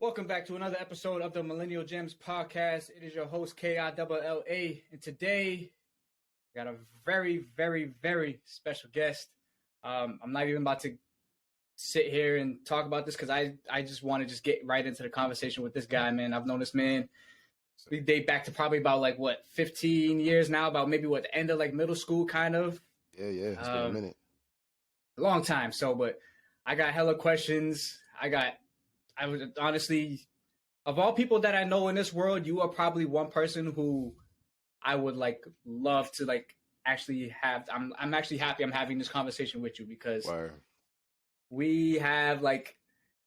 Welcome back to another episode of the Millennial Gems podcast. It is your host, KILLA, and today I got a very, very, very special guest. I'm not even about to sit here and talk about this because I just want to just get right into the conversation with this guy, man. I've known this man. We date back to probably about 15 years now, about maybe the end of middle school kind of. Yeah, it's been a minute. A long time. But I got hella questions. I would honestly, of all people that I know in this world, you are probably one person who I would love to actually have. I'm actually happy I'm having this conversation with you because we have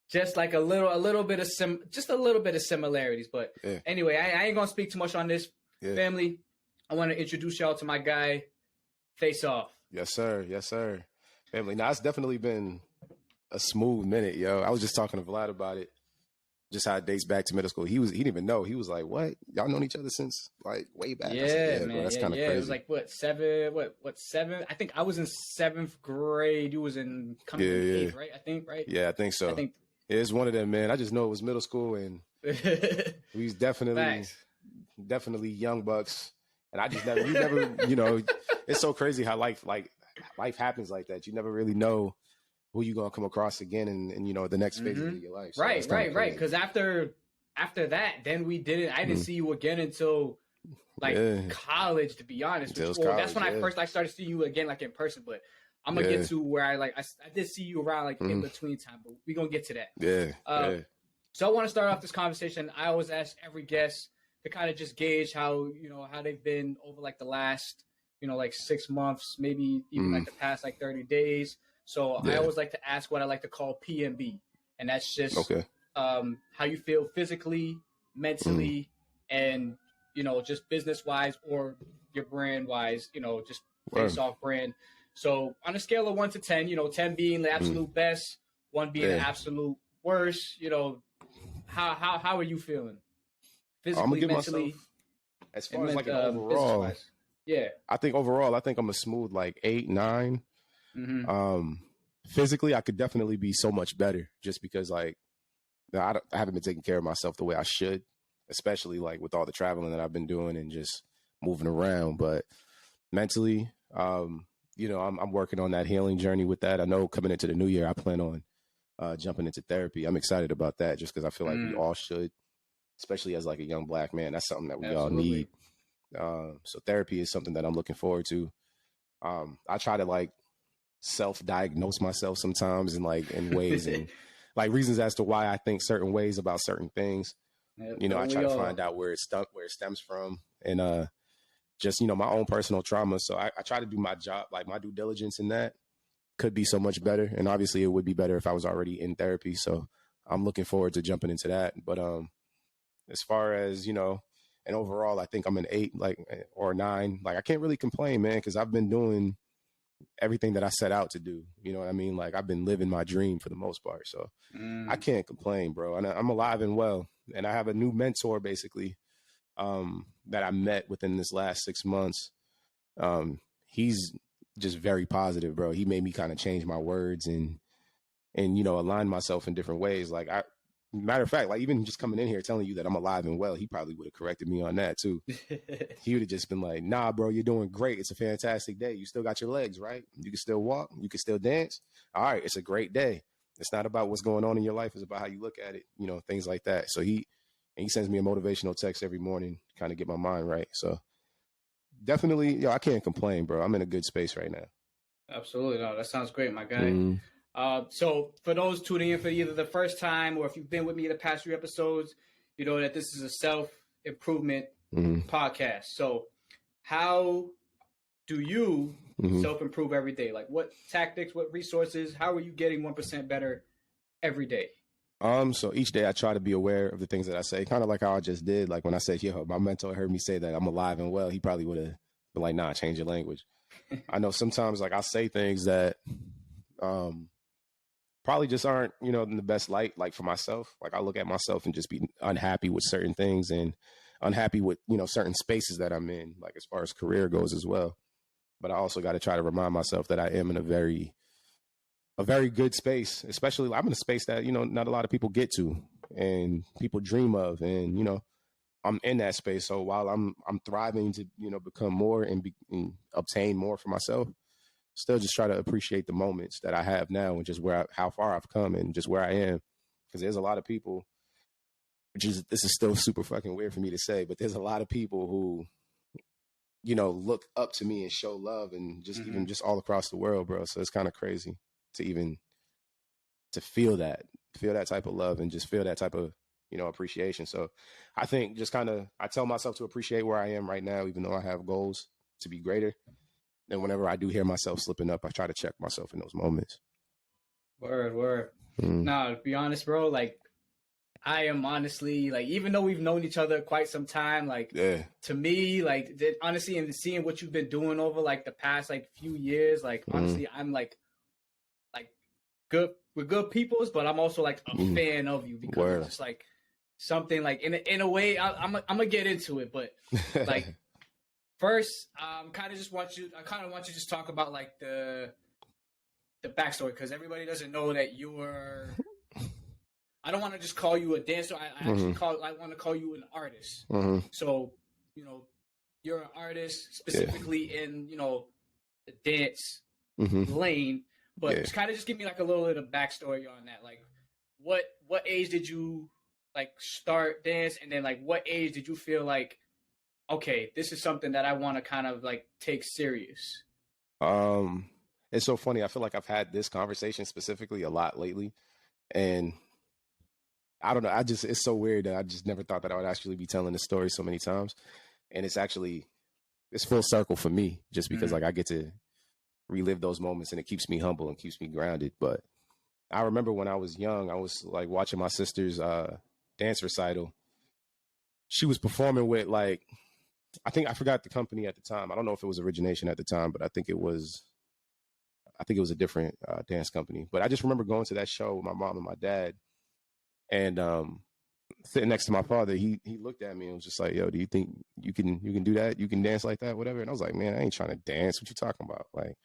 just a little bit of similarities. But anyway, I ain't gonna speak too much on this. Family, I want to introduce y'all to my guy, Face0ff. Yes, sir. Family, now it's definitely been a smooth minute, yo. I was just talking to Vlad about it, just how it dates back to middle school. He didn't even know. He was like, "What? Y'all known each other since way back?" Yeah, man. Bro, that's kind of crazy. It was seven? I think I was in 7th grade. You was in coming in 8th, right? I think, right? Yeah, I think so. It's one of them, man. I just know it was middle school, and we was definitely young bucks. And I just never, it's so crazy how life happens like that. You never really know who you gonna come across again in the next phase of your life. So right. Because after that, then I didn't see you again until college. To be honest, that's when I first started seeing you again in person. But I'm gonna get to where I did see you around in between time. But we gonna get to that. So I want to start off this conversation. I always ask every guest to kind of just gauge how they've been over the last 6 months, maybe even the past 30 days. So I always like to ask what I like to call PMB, and that's just how you feel physically, mentally, and just business wise or your brand wise. Just Face0ff brand. So on a scale of 1 to 10, 10 being the absolute best, 1 being the absolute worst. How are you feeling physically, mentally? As far as an overall, I think I'm a smooth 8, 9. Physically, I could definitely be so much better just because I haven't been taking care of myself the way I should, especially with all the traveling that I've been doing and just moving around. But mentally, I'm working on that healing journey with that. I know coming into the new year, I plan on jumping into therapy. I'm excited about that just because I feel like we all should, especially as a young Black man. That's something that we all need. So therapy is something that I'm looking forward to. I try to self-diagnose myself sometimes in ways and reasons as to why I think certain ways about certain things. I try to find out where it stems from and just my own personal trauma. So I try to do my job, my due diligence in that. Could be so much better, and obviously it would be better if I was already in therapy. So I'm looking forward to jumping into that. But as far as and overall, I think I'm an 8 or 9. I can't really complain, man, because I've been doing everything that I set out to do. You know what I mean? I've been living my dream for the most part. So I can't complain, bro. And I'm alive and well. And I have a new mentor basically that I met within this last 6 months. He's just very positive, bro. He made me kind of change my words and align myself in different ways. Matter of fact, even just coming in here telling you that I'm alive and well, he probably would have corrected me on that too. He would have just been like, "Nah, bro, you're doing great. It's a fantastic day. You still got your legs, right? You can still walk. You can still dance. All right, it's a great day. It's not about what's going on in your life. It's about how you look at it, things like that." So he sends me a motivational text every morning to kind of get my mind right. So definitely, I can't complain, bro. I'm in a good space right now. Absolutely. No, that sounds great, my guy. So for those tuning in for either the first time or if you've been with me in the past few episodes, you know that this is a self-improvement podcast. So how do you self-improve every day? What tactics, what resources, how are you getting 1% better every day? So each day I try to be aware of the things that I say, kind of like how I just did. When I said, my mentor heard me say that I'm alive and well, he probably would have been like, "Nah, change your language." I know sometimes I say things that probably just aren't, in the best light, for myself. I look at myself and just be unhappy with certain things and unhappy with, certain spaces that I'm in, as far as career goes as well. But I also got to try to remind myself that I am in a very good space, especially I'm in a space that, not a lot of people get to. and people dream of. And, I'm in that space. So while I'm thriving to, become more and obtain more for myself, still just try to appreciate the moments that I have now and just how far I've come and just where I am. Because there's a lot of people, this is still super fucking weird for me to say, but there's a lot of people who, look up to me and show love and just even just all across the world, bro. So it's kind of crazy to feel that type of love and just feel that type of, appreciation. So I think just I tell myself to appreciate where I am right now, even though I have goals to be greater. And whenever I do hear myself slipping up, I try to check myself in those moments. Word. Nah, to be honest, bro, like, I am honestly, like, even though we've known each other quite some time, like, to me, like, honestly, and seeing what you've been doing over, like, the past, like, few years, like, honestly, I'm, like, good, we're good peoples, but I'm also, like, a fan of you because it's just, like, something, like, in a way, I'm gonna get into it, but, like, first, I kind of want you to just talk about, like, the backstory, because everybody doesn't know that you were. I don't want to just call you a dancer. I want to call you an artist. So, you're an artist specifically in, the dance lane. But just kind of just give me like a little bit of backstory on that. Like, what age did you like start dance, and then like what age did you feel like, okay, this is something that I want to kind of like take serious? It's so funny. I feel like I've had this conversation specifically a lot lately, and I don't know. It's so weird that I just never thought that I would actually be telling this story so many times. And it's full circle for me just because like I get to relive those moments and it keeps me humble and keeps me grounded. But I remember when I was young, I was like watching my sister's dance recital. She was performing with like, I forgot the company at the time. I don't know if it was Origination at the time, but I think it was a different dance company. But I just remember going to that show with my mom and my dad. And sitting next to my father, he looked at me and was just like, "Yo, do you think you can do that? You can dance like that, whatever?" And I was like, "Man, I ain't trying to dance. What you talking about? Like,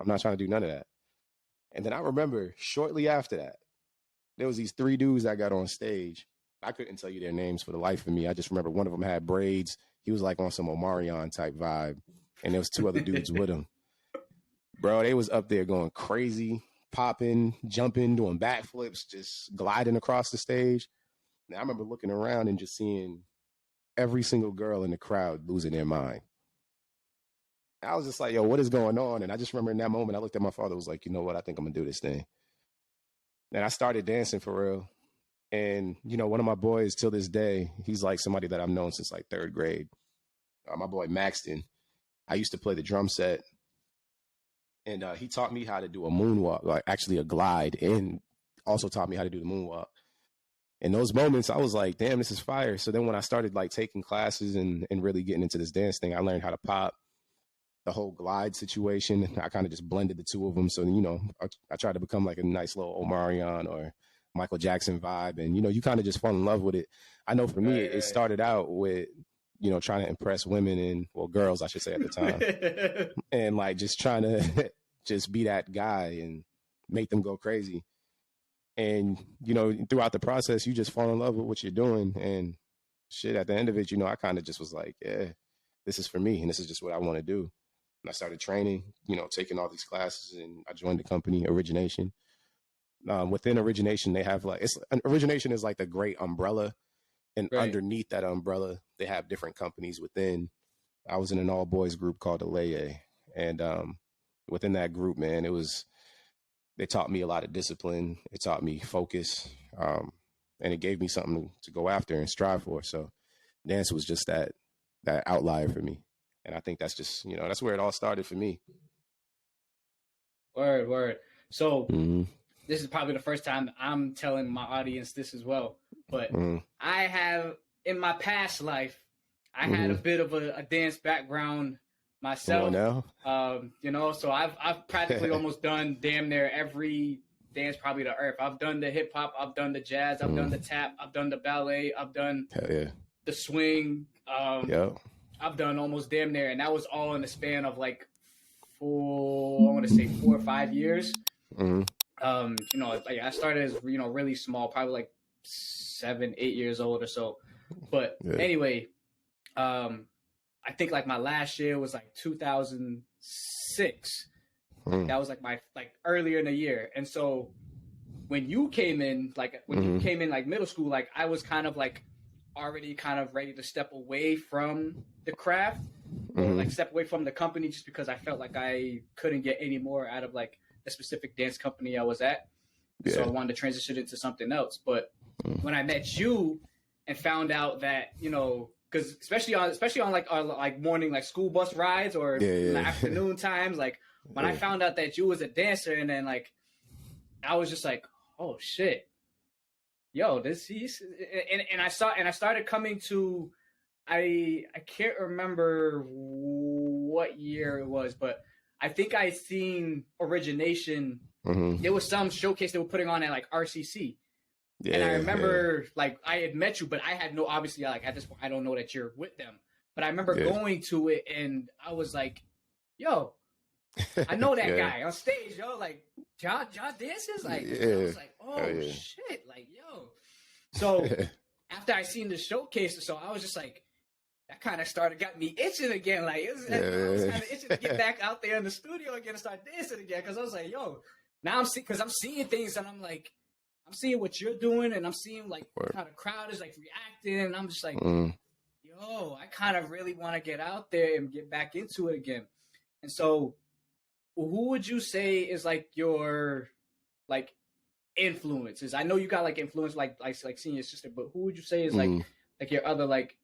I'm not trying to do none of that." And then I remember shortly after that, there was these 3 dudes that got on stage. I couldn't tell you their names for the life of me. I just remember one of them had braids. He was like on some Omarion type vibe, and there was 2 other dudes with him. Bro, they was up there going crazy, popping, jumping, doing backflips, just gliding across the stage. And I remember looking around and just seeing every single girl in the crowd losing their mind. I was just like, yo, what is going on? And I just remember in that moment, I looked at my father, was like, you know what? I think I'm going to do this thing. And I started dancing for real. And, one of my boys till this day, he's like somebody that I've known since like 3rd grade. My boy Maxton, I used to play the drum set. And he taught me how to do a moonwalk, like actually a glide, and also taught me how to do the moonwalk. In those moments, I was like, damn, this is fire. So then when I started like taking classes and really getting into this dance thing, I learned how to pop, the whole glide situation. I kind of just blended the 2 of them. So, I tried to become like a nice little Omarion or Michael Jackson vibe. And, you kind of just fall in love with it. I know for me, it started out with, trying to impress women and, girls, I should say at the time. And like just trying to just be that guy and make them go crazy. And, throughout the process, you just fall in love with what you're doing. And shit, at the end of it, I kind of just was like, yeah, this is for me. And this is just what I want to do. And I started training, taking all these classes, and I joined the company Origination. Within Origination, they have Origination is like the great umbrella. And underneath that umbrella, they have different companies within. I was in an all boys group called Alleyne. And within that group, man, they taught me a lot of discipline. It taught me focus. And it gave me something to go after and strive for. So dance was just that outlier for me. And I think that's just, that's where it all started for me. Word. So this is probably the first time I'm telling my audience this as well. But I have, in my past life, I had a bit of a dance background myself. So I've practically almost done damn near every dance probably to earth. I've done the hip hop, I've done the jazz, I've done the tap, I've done the ballet, I've done the swing. I've done almost damn near, and that was all in the span of like 4 or 5 years. I started as really small, probably like 7, 8 years old or so. But anyway, I think like my last year was like 2006. That was like my earlier in the year. And so when you came in, you came in like middle school, like I was kind of like already kind of ready to step away from the craft or like step away from the company, just because I felt like I couldn't get any more out of like the specific dance company I was at. Yeah. So I wanted to transition into something else. But when I met you and found out that, you know, because especially on like our like morning like school bus rides or in the afternoon times, like when I found out that you was a dancer, and then like I was just like, oh shit, yo, and I started coming to, I can't remember what year it was, but I think I seen Origination. There was some showcase they were putting on at like RCC. Yeah, and I remember like I had met you, but I had no, obviously like at this point I don't know that you're with them. But I remember going to it and I was like, yo, I know that guy on stage, yo, like John dances, like I was like, oh shit, like yo. So after I seen the showcase, so I was just like, that kind of got me itching again. Like I was kind of itching to get back out there in the studio again and start dancing again, because I was like, yo, now I'm seeing things and I'm like, I'm seeing what you're doing and I'm seeing like how the crowd is like reacting, and I'm just like, yo, I kind of really want to get out there and get back into it again. And so who would you say is like your like influences? I know you got like influence like seeing your sister, but who would you say is like your other like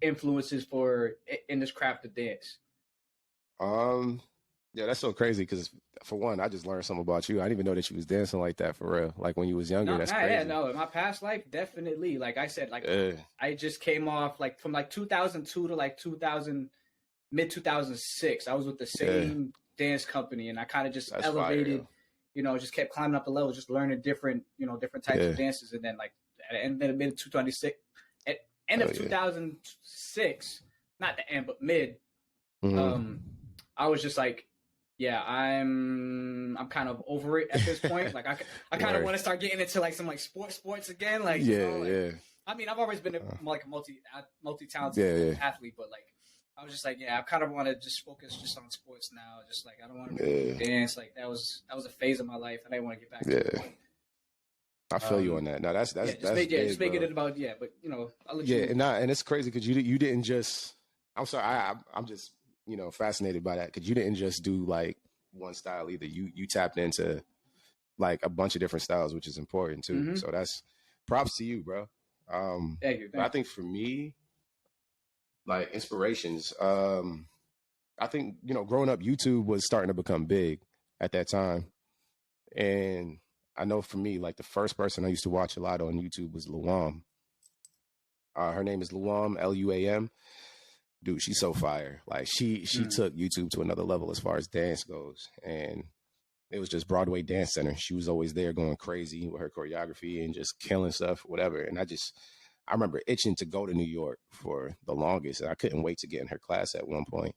influences for in this craft of dance? Yeah, that's so crazy because for one, I just learned something about you. I didn't even know that you was dancing like that for real. Like when you was younger, that's crazy. Yeah, no, in my past life, definitely. Like I said, like I just came off like from like 2002 to like mid 2006. I was with the same dance company, and I kind of just elevated, fire, you know, just kept climbing up the level, just learning different types of dances, and then like at the end of mid 2006, at end of 2006, not the end, but mid, I was just like, yeah, I'm kind of over it at this point. Like I kind of want to start getting into like some like sports again. Like I mean, I've always been like a multi-talented athlete, but like I was just like, I kind of want to just focus just on sports now. Just like I don't want to dance. Like that was a phase of my life, and I didn't want to get back to it. I feel you on that. No, that's just make it about but you know, I'll let you know. And it's crazy because you didn't just. I'm sorry, I'm just fascinated by that, because you didn't just do like one style either. You tapped into like a bunch of different styles, which is important too. So that's props to you, bro. Thank you. I think for me, like inspirations, I think growing up, YouTube was starting to become big at that time, and I know for me, like the first person I used to watch a lot on YouTube was Luam. Her name is Luam, Luam. Dude, she's so fire. Like she took YouTube to another level as far as dance goes. And it was just Broadway Dance Center. She was always there going crazy with her choreography and just killing stuff, whatever. And I remember itching to go to New York for the longest. And I couldn't wait to get in her class at one point.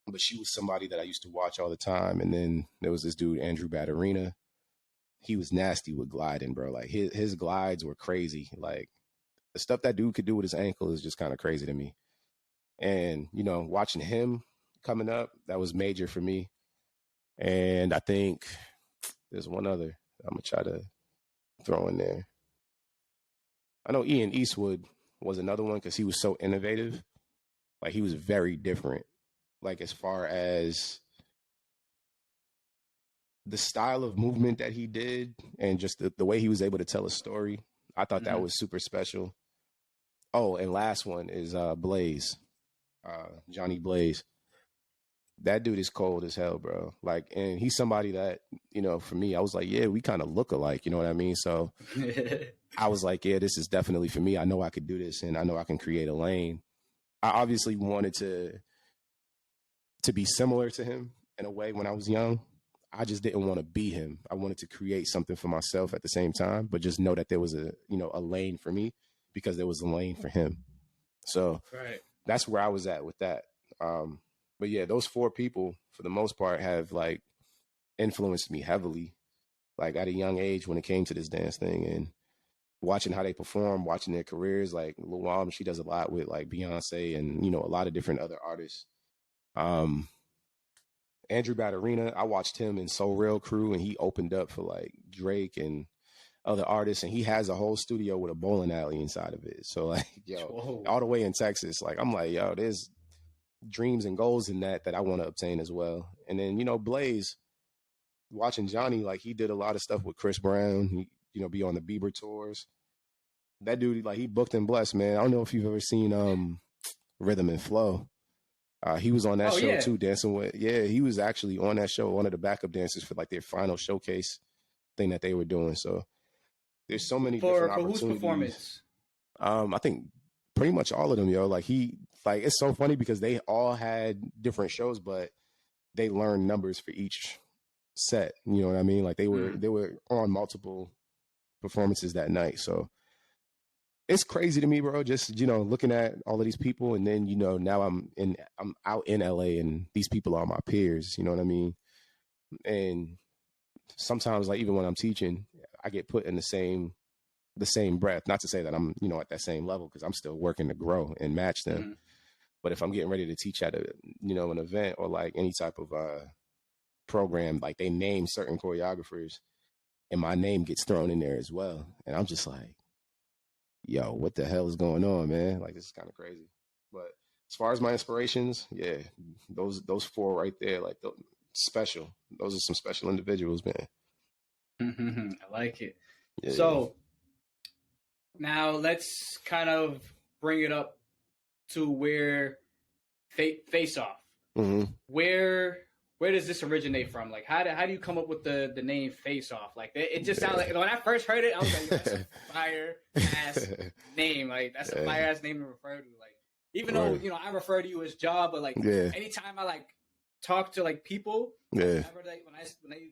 But she was somebody that I used to watch all the time. And then there was this dude, Andrew Batterina. He was nasty with gliding, bro. Like his glides were crazy. Like the stuff that dude could do with his ankle is just kind of crazy to me. And, watching him coming up, that was major for me. And I think there's one other I'm going to try to throw in there. I know Ian Eastwood was another one because he was so innovative. Like he was very different. Like as far as the style of movement that he did and just the way he was able to tell a story, I thought that was super special. Oh, and last one is Blaze. Johnny Blaze. That dude is cold as hell, bro. Like, and he's somebody that, for me, I was like, yeah, we kind of look alike, you know what I mean? So I was like, yeah, this is definitely for me. I know I could do this, and I know I can create a lane. I obviously wanted to be similar to him in a way when I was young. I just didn't want to be him. I wanted to create something for myself at the same time, but just know that there was a lane for me because there was a lane for him. So that's where I was at with that. But yeah, those 4 people, for the most part, have like influenced me heavily, like at a young age when it came to this dance thing. And watching how they perform, watching their careers. Like Lil Wam, she does a lot with like Beyonce and, you know, a lot of different other artists. Andrew Batterina, I watched him in So Real Crew, and he opened up for like Drake and other artists, and he has a whole studio with a bowling alley inside of it. So like, yo, whoa, all the way in Texas, like I'm like, yo, there's dreams and goals in that I want to obtain as well. And then, you know, Blaze, watching Johnny, like he did a lot of stuff with Chris Brown, he, you know, be on the Bieber tours. That dude, like he booked and blessed, man. I don't know if you've ever seen Rhythm and Flow. He was on that show too, dancing with. Yeah, he was actually on that show, one of the backup dancers for like their final showcase thing that they were doing. So there's so many different opportunities. Whose performance? I think pretty much all of them, yo. Like it's so funny because they all had different shows, but they learned numbers for each set. You know what I mean? Like they were on multiple performances that night. So it's crazy to me, bro. Just, you know, looking at all of these people, and then, you know, now I'm out in LA, and these people are my peers. You know what I mean? And sometimes, like even when I'm teaching, I get put in the same breath. Not to say that I'm, you know, at that same level, because I'm still working to grow and match them. Mm-hmm. But if I'm getting ready to teach at a, you know, an event or like any type of program, like they name certain choreographers, and my name gets thrown in there as well, and I'm just like, yo, what the hell is going on, man? Like, this is kind of crazy. But as far as my inspirations, yeah, those four right there, like special. Those are some special individuals, man. I like it. Yeah, so now let's kind of bring it up to where Face0ff. Mm-hmm. Where does this originate from? Like, how do you come up with the name Face0ff? Like, it just sounds like, when I first heard it, I was like, that's a fire ass name. Like, that's a fire ass name to refer to. Like, even though, you know, I refer to you as Ja, but like, anytime I like talk to like people, whenever when they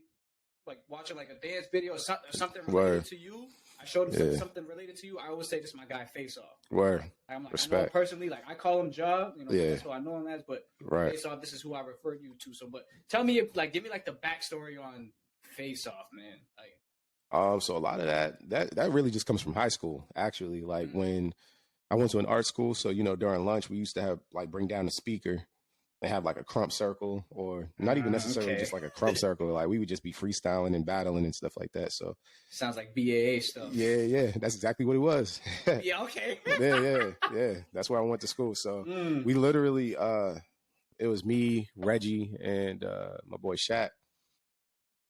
like watching like a dance video or something related to you, I showed them something related to you, I always say, this is my guy Face0ff. Word. I'm like, respect. I know him personally, like I call him Ja, you know, that's who I know him as, but Face0ff, this is who I refer you to. So, but tell me, give me like the backstory on Face0ff, man. Like, so a lot of that really just comes from high school, actually. Like when I went to an art school, so, you know, during lunch, we used to have like bring down the speaker and have like a crump circle, or not even necessarily just like a crump circle. Like we would just be freestyling and battling and stuff like that. So sounds like BAA stuff. Yeah. That's exactly what it was. Yeah. Okay. yeah. That's where I went to school. So we literally, it was me, Reggie, and my boy Shaq.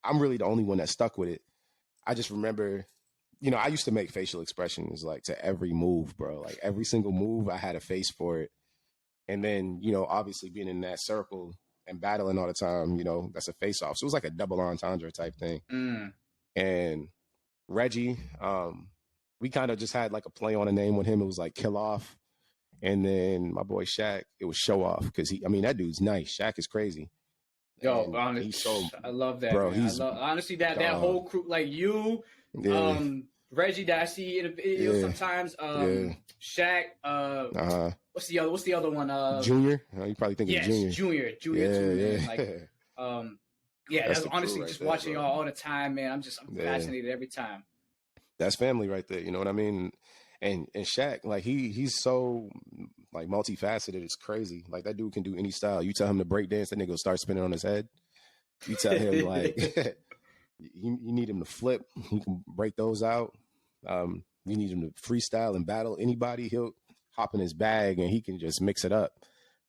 I'm really the only one that stuck with it. I just remember, you know, I used to make facial expressions like to every move, bro. Like every single move, I had a face for it. And then, you know, obviously being in that circle and battling all the time, you know, that's a face-off. So it was like a double entendre type thing. And Reggie, we kind of just had like a play on a name with him. It was like Kill Off. And then my boy Shaq, it was Show Off, because that dude's nice. Shaq is crarazy. Yo, honestly, I love that, bro. Honestly, that whole crew, like you, Reggie, that I see in a video sometimes. Shaq, what's the other one? Junior. You probably think of Junior. Junior too, man. Like, that's honestly right just there, watching y'all all the time, man. I'm fascinated every time. That's family right there. You know what I mean? And Shaq, like he's so like multifaceted. It's crazy. Like that dude can do any style. You tell him to break dance, that nigga will start spinning on his head. You tell him like you need him to flip, he can break those out. You need him to freestyle and battle anybody. He'll hop in his bag and he can just mix it up.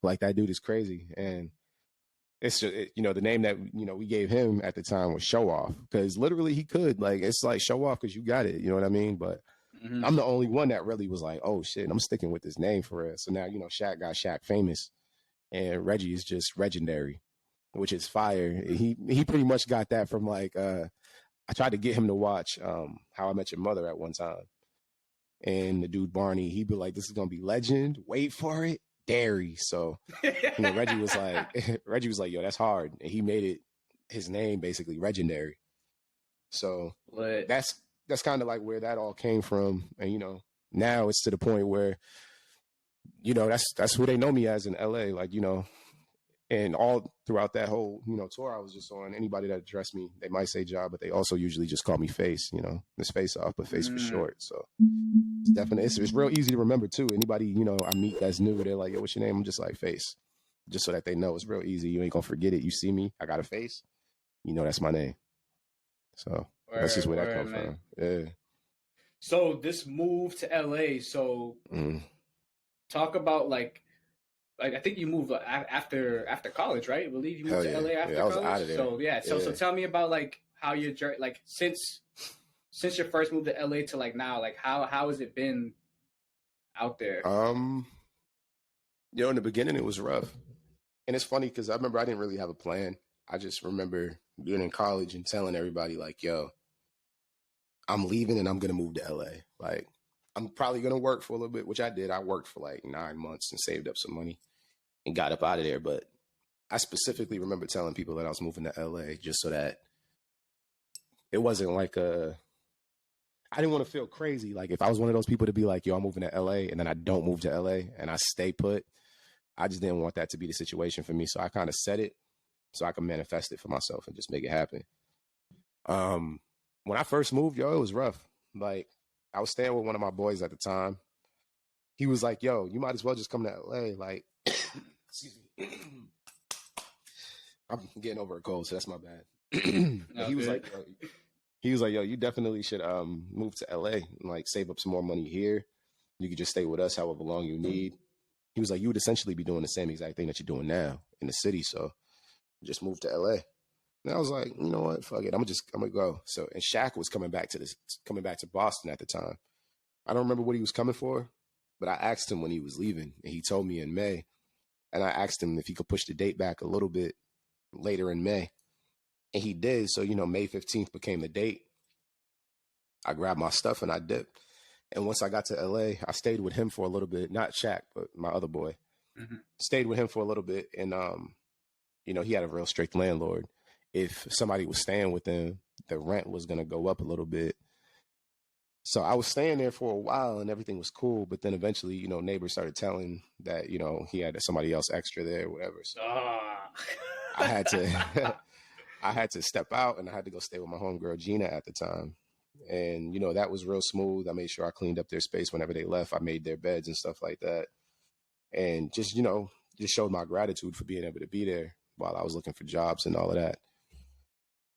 Like that dude is crazy. And it's just, you know, the name that, you know, we gave him at the time was Show Off, because literally he could, like, it's like show off because you got it. You know what I mean? But I'm the only one that really was like, oh shit, I'm sticking with this name for it. So now, you know, Shaq got Shaq Famous, and Reggie is just Legendary, which is fire. He pretty much got that from like, I tried to get him to watch How I Met Your Mother at one time. And the dude Barney, he'd be like, this is going to be legend. Wait for it. Dairy. So, you know, Reggie was like, yo, that's hard. And he made it his name, basically, Legendary. So that's kind of like where that all came from. And, you know, now it's to the point where, you know, that's who they know me as in LA. Like, you know, And all throughout that whole, tour I was just on, anybody that addressed me, they might say Ja, but they also usually just call me Face, it's Face0ff, but Face for short. So it's definitely, it's real easy to remember too. Anybody, I meet that's new, they're like, yo, what's your name? I'm just like Face, just so that they know it's real easy. You ain't gonna forget it. You see me, I got a face, that's my name. So that's just where that comes from. Yeah. So this move to LA, so talk about like I think you moved after college, right? I believe you moved to LA after college. I was out of there. So so tell me about like how your journey, like since your first move to LA to like now, like how has it been out there? In the beginning it was rough, and it's funny because I remember I didn't really have a plan. I just remember being in college and telling everybody like, "Yo, I'm leaving and I'm gonna move to LA. Like, I'm probably gonna work for a little bit," which I did. I worked for like 9 months and saved up some money and got up out of there. But I specifically remember telling people that I was moving to LA just so that it wasn't like I didn't want to feel crazy. Like if I was one of those people to be like, yo, I'm moving to LA and then I don't move to LA and I stay put, I just didn't want that to be the situation for me. So I kind of said it so I can manifest it for myself and just make it happen. When I first moved, yo, it was rough. Like I was staying with one of my boys at the time. He was like, yo, you might as well just come to LA. Like, excuse me. I'm getting over a cold, so that's my bad. He was like, yo, you definitely should move to LA and like save up some more money here. You could just stay with us however long you need. He was like, you would essentially be doing the same exact thing that you're doing now in the city. So just move to LA. And I was like, you know what? Fuck it. I'm gonna go. So, and Shaq was coming back to Boston at the time. I don't remember what he was coming for, but I asked him when he was leaving, and he told me in May. And I asked him if he could push the date back a little bit later in May. And he did. So, May 15th became the date. I grabbed my stuff and I dipped. And once I got to LA, I stayed with him for a little bit. Not Shaq, but my other boy. Stayed with him for a little bit. And, he had a real strict landlord. If somebody was staying with him, the rent was going to go up a little bit. So I was staying there for a while and everything was cool. But then eventually, neighbors started telling that, he had somebody else extra there or whatever. So I had to step out and I had to go stay with my homegirl, Gina, at the time. And, that was real smooth. I made sure I cleaned up their space whenever they left. I made their beds and stuff like that. And just, just showed my gratitude for being able to be there while I was looking for jobs and all of that.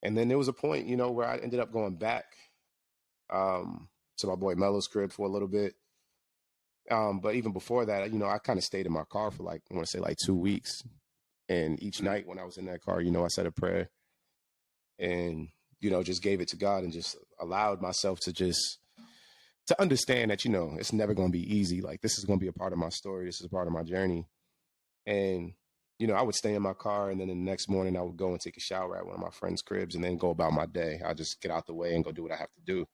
And then there was a point, where I ended up going back to my boy Mello's crib for a little bit. But even before that, I kind of stayed in my car for like, I want to say like 2 weeks. And each night when I was in that car, I said a prayer and, just gave it to God and just allowed myself to understand that, it's never going to be easy. Like this is going to be a part of my story. This is a part of my journey. And, I would stay in my car and then the next morning I would go and take a shower at one of my friends' cribs and then go about my day. I'll just get out the way and go do what I have to do.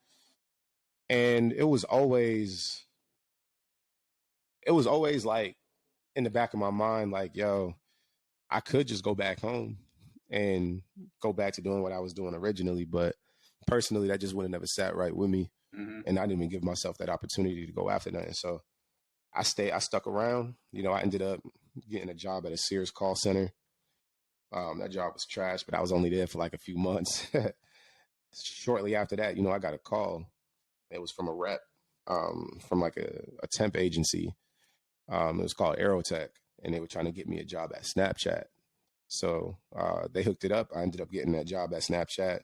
And it was always like in the back of my mind, like, yo, I could just go back home and go back to doing what I was doing originally. But personally, that just would have never sat right with me. And I didn't even give myself that opportunity to go after that. And so I stuck around. I ended up getting a job at a Sears call center. That job was trash, but I was only there for like a few months. Shortly after that, I got a call. It was from a rep, from like a temp agency. It was called Aerotech, and they were trying to get me a job at Snapchat. So they hooked it up. I ended up getting that job at Snapchat.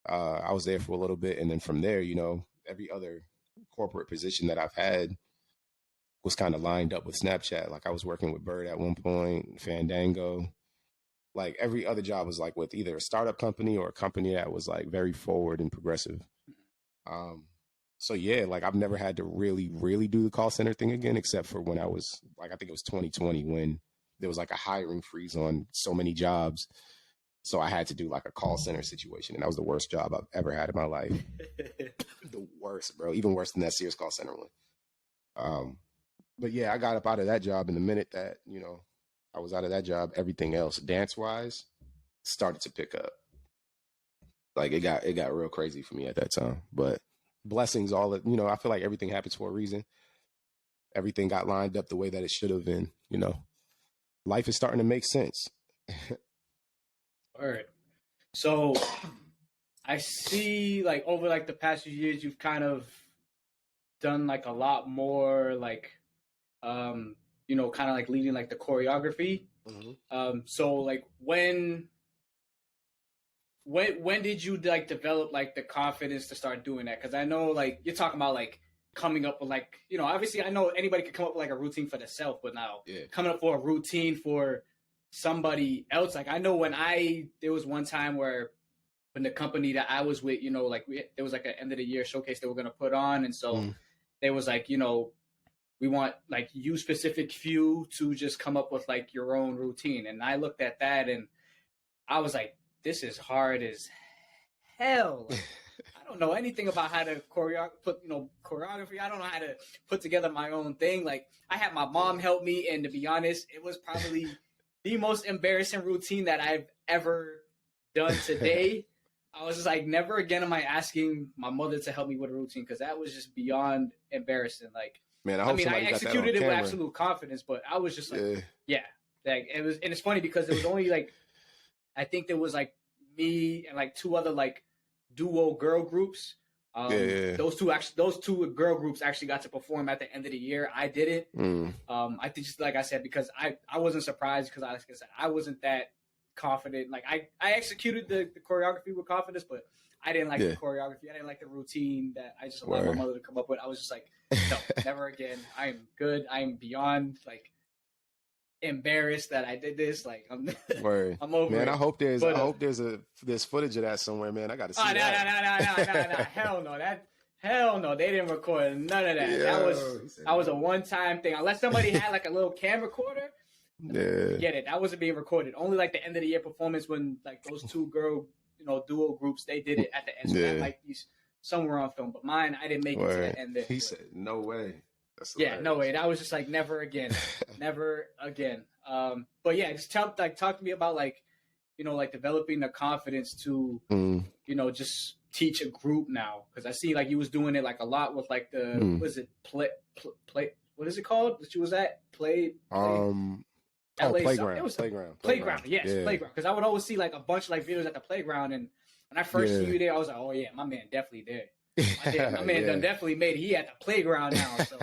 I was there for a little bit, and then from there, every other corporate position that I've had was kind of lined up with Snapchat. Like I was working with Bird at one point, Fandango. Like every other job was like with either a startup company or a company that was like very forward and progressive. So yeah, like I've never had to really, really do the call center thing again, except for when I was like, I think it was 2020 when there was like a hiring freeze on so many jobs. So I had to do like a call center situation. And that was the worst job I've ever had in my life. The worst, bro. Even worse than that Sears call center one. But yeah, I got up out of that job in the minute that, I was out of that job, everything else dance wise started to pick up. Like it got real crazy for me at that time, but blessings, all that, I feel like everything happens for a reason. Everything got lined up the way that it should have been, life is starting to make sense. All right. So I see like over like the past few years, you've kind of done like a lot more like, kind of like leading like the choreography. So like when did you like develop like the confidence to start doing that? Because I know like you're talking about like coming up with like, obviously I know anybody can come up with like a routine for themselves, but now coming up for a routine for somebody else, like I know there was one time where when the company that I was with, like there was like an end of the year showcase they were going to put on. And so they was like, we want like you specific few to just come up with like your own routine. And I looked at that and I was like, this is hard as hell. Like, I don't know anything about how to choreography. I don't know how to put together my own thing. Like I had my mom help me, and to be honest, it was probably the most embarrassing routine that I've ever done today. I was just like, never again am I asking my mother to help me with a routine, because that was just beyond embarrassing. Like, man, I executed it with absolute confidence, but I was just like, yeah. Like it was, and it's funny because it was only like, I think there was like me and like two other like duo girl groups. Those two girl groups actually got to perform at the end of the year. I didn't. I think just like I said, because I wasn't surprised, because like I said, I wasn't that confident. Like I executed the choreography with confidence, but I didn't like the choreography. I didn't like the routine that I just allowed my mother to come up with. I was just like, no, never again. I am good. I am beyond like embarrassed that I did this. Like I'm over man. it. I hope there's footage of that somewhere, man. I gotta see that. No. Hell no. They didn't record none of that. That was a one-time thing. Unless somebody had like a little camcorder. Get it. That wasn't being recorded. Only like the end of the year performance when like those two girl, duo groups, they did it at the end. So that might be somewhere on film. But mine, I didn't make it to the end there. He said, no way. No way. That was just like never again. Never again. But yeah, just talk to me about like, like developing the confidence to, just teach a group now. Because I see like you was doing it like a lot with like the, what is it, play, what is it called that you was at? Playground. Playground. Yes, playground. Because I would always see like a bunch of like videos at the playground, and when I first see you there, I was like, oh yeah, my man definitely there. My man done definitely made it. He at the playground now. So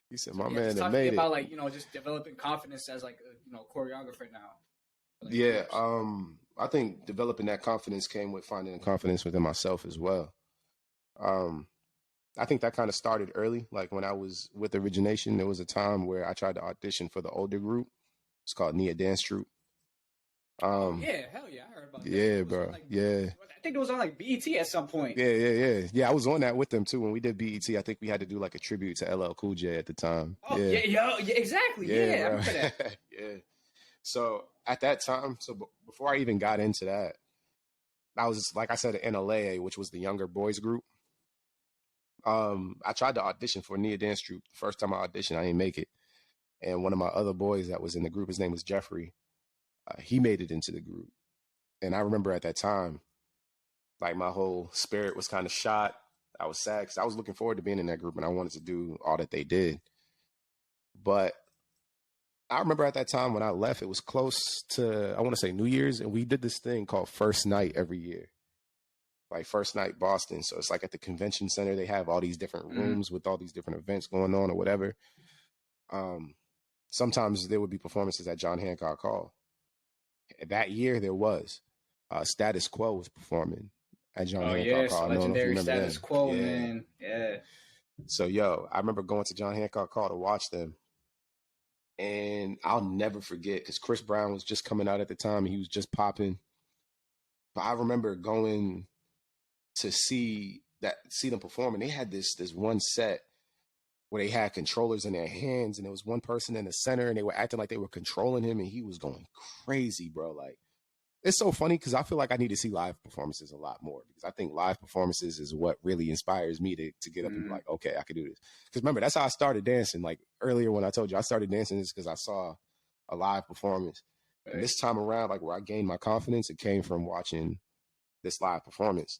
he said, my man done made it. About like just developing confidence as like a choreographer now. Like, I think developing that confidence came with finding the confidence within myself as well. I think that kind of started early. Like when I was with Origination, there was a time where I tried to audition for the older group. It's called Nia Dance Troupe. Hell yeah, I heard about that. Yeah, bro. I think it was on like BET at some point. Yeah, I was on that with them too. When we did BET, I think we had to do like a tribute to LL Cool J at the time. Oh, yeah, exactly. Yeah, I remember that. So at that time, before I even got into that, I was, like I said, in LA, which was the younger boys group. I tried to audition for Nia Dance Troupe. The first time I auditioned, I didn't make it. And one of my other boys that was in the group, his name was Jeffrey. He made it into the group. And I remember at that time, like my whole spirit was kind of shot. I was sad because I was looking forward to being in that group and I wanted to do all that they did. But I remember at that time when I left, it was close to, I want to say New Year's, and we did this thing called First Night every year. Like First Night Boston. So it's like at the convention center, they have all these different rooms with all these different events going on or whatever. Sometimes there would be performances at John Hancock Hall. That year there was. Status Quo was performing at John Hancock Hall. Legendary Status Quo, man. Yeah. So, I remember going to John Hancock Hall to watch them. And I'll never forget, because Chris Brown was just coming out at the time. He was just popping. But I remember going to see them perform, and they had this one set where they had controllers in their hands, and there was one person in the center, and they were acting like they were controlling him, and he was going crazy, bro. Like, it's so funny because I feel like I need to see live performances a lot more, because I think live performances is what really inspires me to get up and be like, okay, I can do this. Because remember, that's how I started dancing. Like earlier when I told you I started dancing is because I saw a live performance. Right. And this time around, like where I gained my confidence, it came from watching this live performance.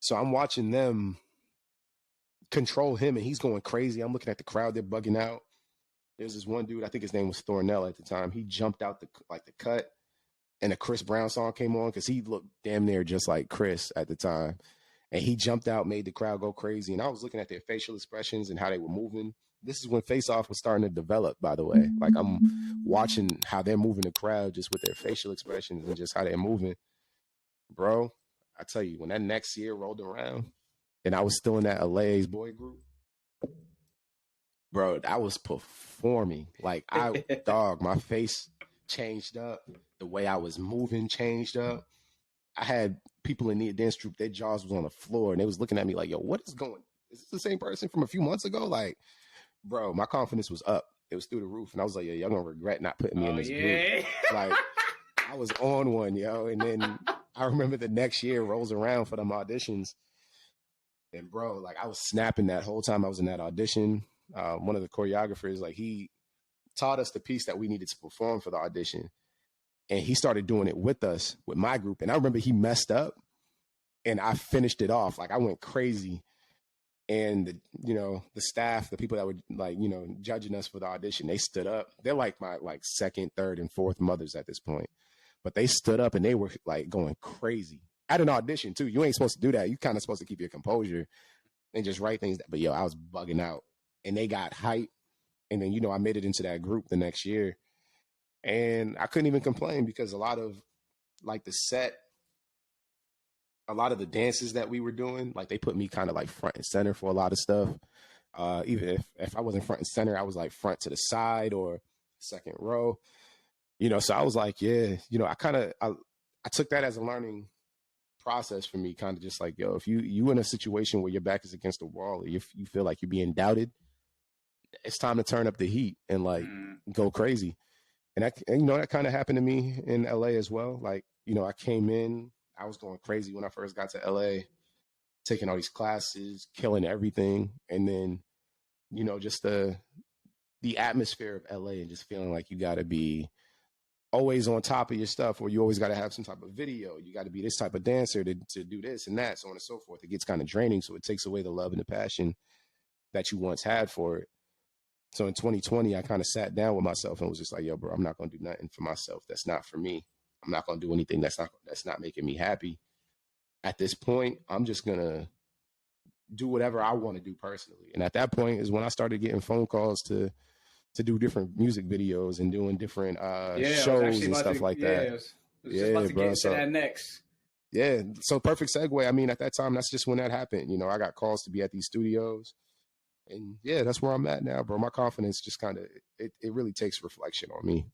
So I'm watching them control him and he's going crazy. I'm looking at the crowd, they're bugging out. There's this one dude, I think his name was Thornell at the time. He jumped out the cut, and a Chris Brown song came on because he looked damn near just like Chris at the time. And he jumped out, made the crowd go crazy. And I was looking at their facial expressions and how they were moving. This is when Face0ff was starting to develop, by the way. Like, I'm watching how they're moving the crowd just with their facial expressions and just how they're moving. Bro, I tell you, when that next year rolled around and I was still in that LA's boy group, bro, I was performing. Like, dog, my face changed up. The way I was moving changed up. I had people in the dance troupe, their jaws was on the floor, and they was looking at me like, yo, what is going? Is this the same person from a few months ago? Like, bro, my confidence was up. It was through the roof. And I was like, yo, y'all gonna regret not putting me in this group. Like, I was on one, yo. And then I remember the next year rolls around for them auditions. And bro, like, I was snapping that whole time I was in that audition. One of the choreographers, like, he taught us the piece that we needed to perform for the audition. And he started doing it with us, with my group. And I remember he messed up and I finished it off. Like, I went crazy. And, the staff, the people that were like, judging us for the audition, they stood up. They're like my second, third, and fourth mothers at this point. But they stood up and they were like going crazy at an audition too. You ain't supposed to do that. You kind of supposed to keep your composure and just write things. But yo, I was bugging out and they got hype. And then, I made it into that group the next year. And I couldn't even complain because a lot of like a lot of the dances that we were doing, like they put me kind of like front and center for a lot of stuff. Even if I wasn't front and center, I was like front to the side or second row, so I was like, yeah, I took that as a learning process for me, kind of just like, yo, if you in a situation where your back is against the wall or you feel like you're being doubted, it's time to turn up the heat and like go crazy. And that kind of happened to me in LA as well. Like, I came in, I was going crazy when I first got to LA, taking all these classes, killing everything. And then, just the atmosphere of LA and just feeling like you got to be always on top of your stuff, or you always got to have some type of video. You got to be this type of dancer to do this and that, so on and so forth. It gets kind of draining. So it takes away the love and the passion that you once had for it. So in 2020, I kind of sat down with myself and was just like, yo, bro, I'm not going to do nothing for myself. That's not for me. I'm not going to do anything that's not making me happy. At this point, I'm just going to do whatever I want to do personally. And at that point is when I started getting phone calls to do different music videos and doing different shows and stuff like that. I was just about to get into that next. Yeah. So perfect segue. I mean, at that time, that's just when that happened. I got calls to be at these studios. And yeah, that's where I'm at now, bro. My confidence just kind of, it really takes reflection on me.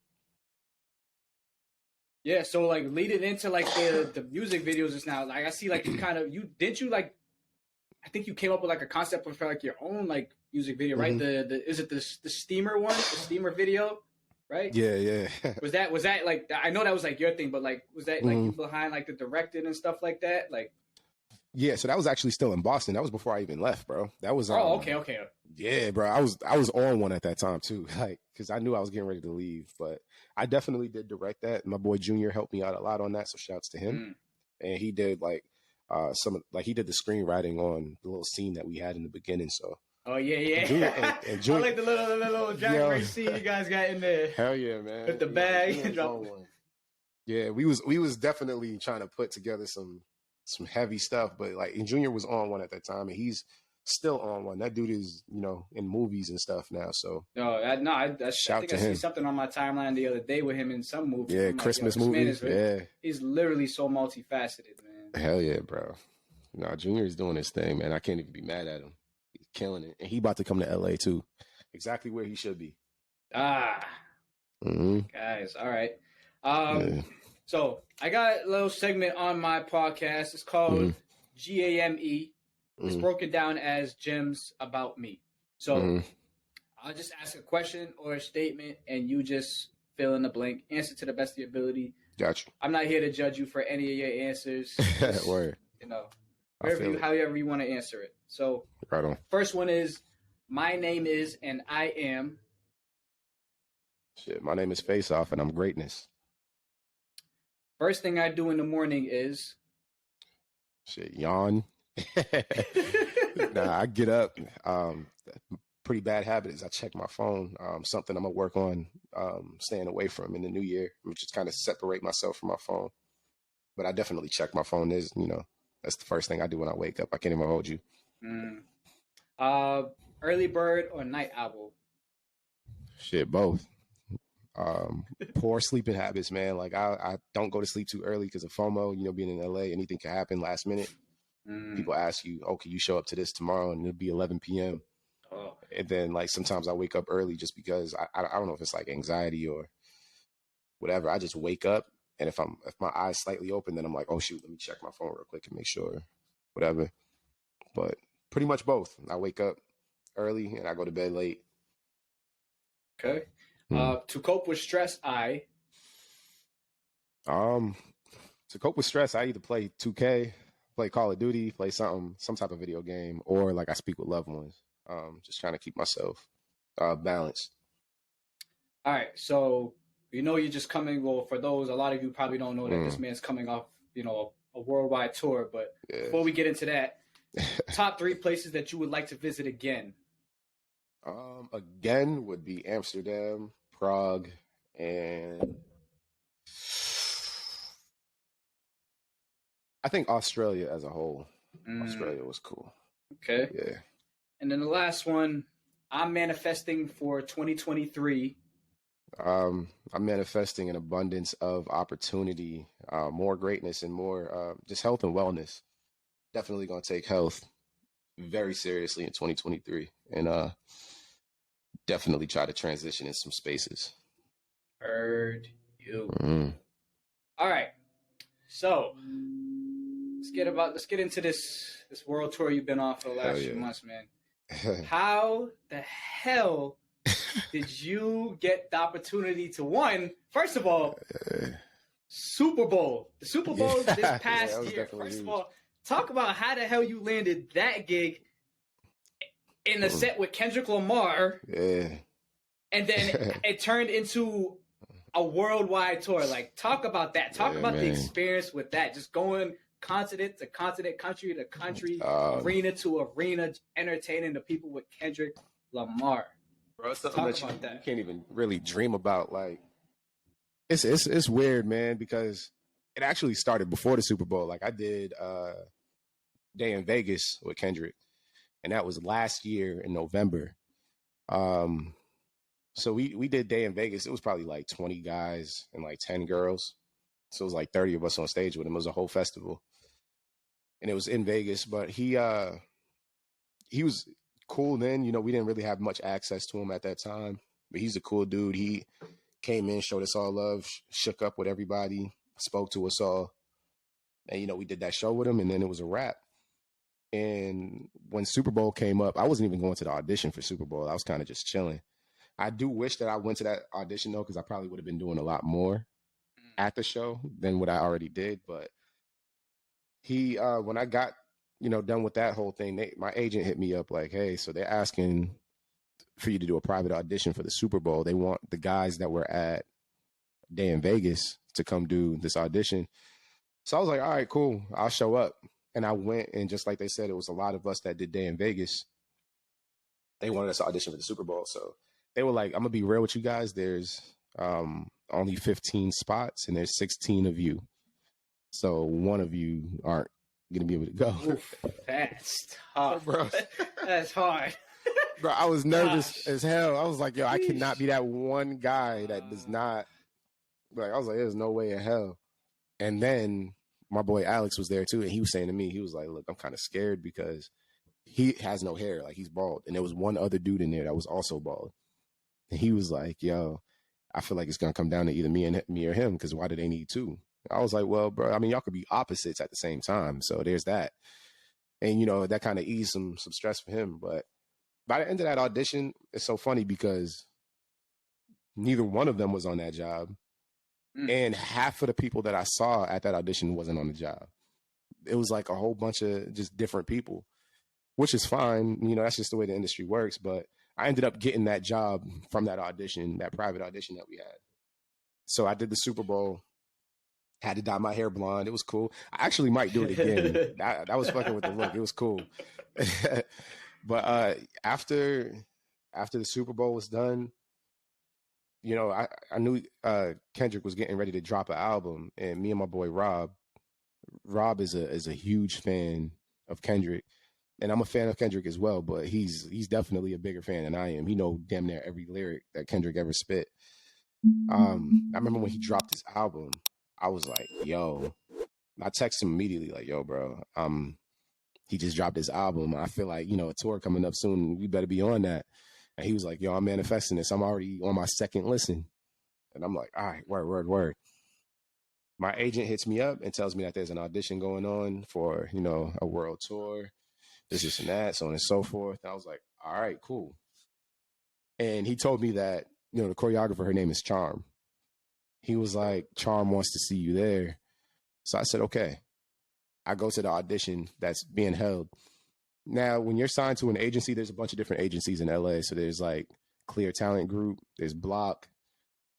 Yeah, so like leading into like the music videos just now, like I see like I think you came up with like a concept for like your own like music video, right? Is it the steamer one, the steamer video, right? Yeah. was that like, I know that was like your thing, but like was that like you behind like the directing and stuff like that, like? Yeah, so that was actually still in Boston. That was before I even left, bro. That was okay. Yeah, bro. I was on one at that time too, like because I knew I was getting ready to leave. But I definitely did direct that. My boy Junior helped me out a lot on that, so shouts to him. And he did like he did the screenwriting on the little scene that we had in the beginning. So Junior, I like the little drag race scene you guys got in there. Hell yeah, man! With the bag. Yeah, we was definitely trying to put together some heavy stuff, but like, and Junior was on one at that time, and he's still on one. That dude is, in movies and stuff now. So I think I see something on my timeline the other day with him in some movie. Yeah, Christmas movies. Yeah, he's literally so multifaceted, man. Hell yeah, bro. Junior is doing his thing, man. I can't even be mad at him. He's killing it, and he about to come to LA too. Exactly where he should be. Guys, all right. So I got a little segment on my podcast. It's called GAME. It's broken down as gems about me. So I'll just ask a question or a statement, and you just fill in the blank. Answer to the best of your ability. Gotcha. I'm not here to judge you for any of your answers. Just, Word. However you want to answer it. So right on. First one is, my name is and I am. Shit, my name is Face0ff and I'm greatness. First thing I do in the morning is? Shit, yawn. Nah, I get up. pretty bad habit is I check my phone. Something I'm gonna work on staying away from in the new year. I'm just kind of separate myself from my phone. But I definitely check my phone. That's the first thing I do when I wake up. I can't even hold you. Early bird or night owl? Shit, both. Poor sleeping habits, man. Like I don't go to sleep too early because of FOMO. Being in LA, anything can happen last minute. People ask you, "Oh, can you show up to this tomorrow?" And it'll be 11 p.m. Oh. And then like sometimes I wake up early just because I don't know if it's like anxiety or whatever. I just wake up, and if my eyes slightly open, then I'm like, "Oh shoot, let me check my phone real quick and make sure whatever." But pretty much both. I wake up early and I go to bed late. Okay. To cope with stress, to cope with stress, I either play 2K, play Call of Duty, play some type of video game, or like I speak with loved ones. Just trying to keep myself balanced. All right. So you're just coming. Well, for those, a lot of you probably don't know that this man's coming off, a worldwide tour. But before we get into that, top 3 places that you would like to visit again. Again would be Amsterdam, Prague, and I think Australia as a whole. Australia was cool. Okay. Yeah. And then the last one, I'm manifesting for 2023. I'm manifesting an abundance of opportunity, more greatness, and more just health and wellness. Definitely going to take health very seriously in 2023, and definitely try to transition in some spaces. Heard you. All right. So let's get into this world tour you've been on for the last few months, man. How the hell did you get the opportunity to first of all, Super Bowl? The Super Bowl this past year. First of all, talk about how the hell you landed that gig in a set with Kendrick Lamar. Yeah. And then it turned into a worldwide tour. Like, talk about that. Talk about the experience with that. Just going continent to continent, country to country, arena to arena, entertaining the people with Kendrick Lamar. Bro, it's something that you can't even really dream about. Like, it's weird, man, because it actually started before the Super Bowl. Like, I did Day in Vegas with Kendrick, and that was last year in November. So we did Day in Vegas. It was probably like 20 guys and like 10 girls. So it was like 30 of us on stage with him. It was a whole festival. And it was in Vegas, but he was cool then. We didn't really have much access to him at that time. But he's a cool dude. He came in, showed us all love, shook up with everybody, spoke to us all. And, we did that show with him, and then it was a wrap. And when Super Bowl came up, I wasn't even going to the audition for Super Bowl. I was kind of just chilling. I do wish that I went to that audition, though, because I probably would have been doing a lot more at the show than what I already did. But he, when I got, done with that whole thing, my agent hit me up like, hey, so they're asking for you to do a private audition for the Super Bowl. They want the guys that were at Day in Vegas to come do this audition. So I was like, all right, cool. I'll show up. And I went, and just like they said, it was a lot of us that did Day in Vegas. They wanted us to audition for the Super Bowl. So they were like, I'm going to be real with you guys. There's only 15 spots, and there's 16 of you. So one of you aren't going to be able to go. Oof, that's tough. Bro. That's hard. Bro, I was nervous as hell. I was like, yo, I cannot be that one guy that does not. Like, I was like, there's no way in hell. And then my boy Alex was there too, and he was saying to me, he was like, look, I'm kind of scared because he has no hair. Like, he's bald. And there was one other dude in there that was also bald. And he was like, yo, I feel like it's going to come down to either me or him, because why do they need two? I was like, well, bro, I mean, y'all could be opposites at the same time. So there's that. And, that kind of eased some stress for him. But by the end of that audition, it's so funny because neither one of them was on that job. And half of the people that I saw at that audition wasn't on the job. It was like a whole bunch of just different people, which is fine. That's just the way the industry works. But I ended up getting that job from that audition, that private audition that we had. So I did the Super Bowl, had to dye my hair blonde. It was cool. I actually might do it again. I was fucking with the look. It was cool. But after after the Super Bowl was done, you know, I knew Kendrick was getting ready to drop an album, and me and my boy Rob is a huge fan of Kendrick, and I'm a fan of Kendrick as well, but he's definitely a bigger fan than I am. He know damn near every lyric that Kendrick ever spit. I remember when he dropped his album, I was like, yo, I texted him immediately, like, yo, bro, he just dropped his album. I feel like, you know, a tour coming up soon. We better be on that. And he was like, yo, I'm manifesting this. I'm already on my second listen. And I'm like, all right, word. My agent hits me up and tells me that there's an audition going on for, you know, a world tour, this and that, so on and so forth. And I was like, all right, cool. And he told me that, you know, the choreographer, her name is Charm. He was like, Charm wants to see you there. So I said, okay. I go to the audition that's being held. Now, when you're signed to an agency, there's a bunch of different agencies in LA. So there's like Clear Talent Group, there's Block,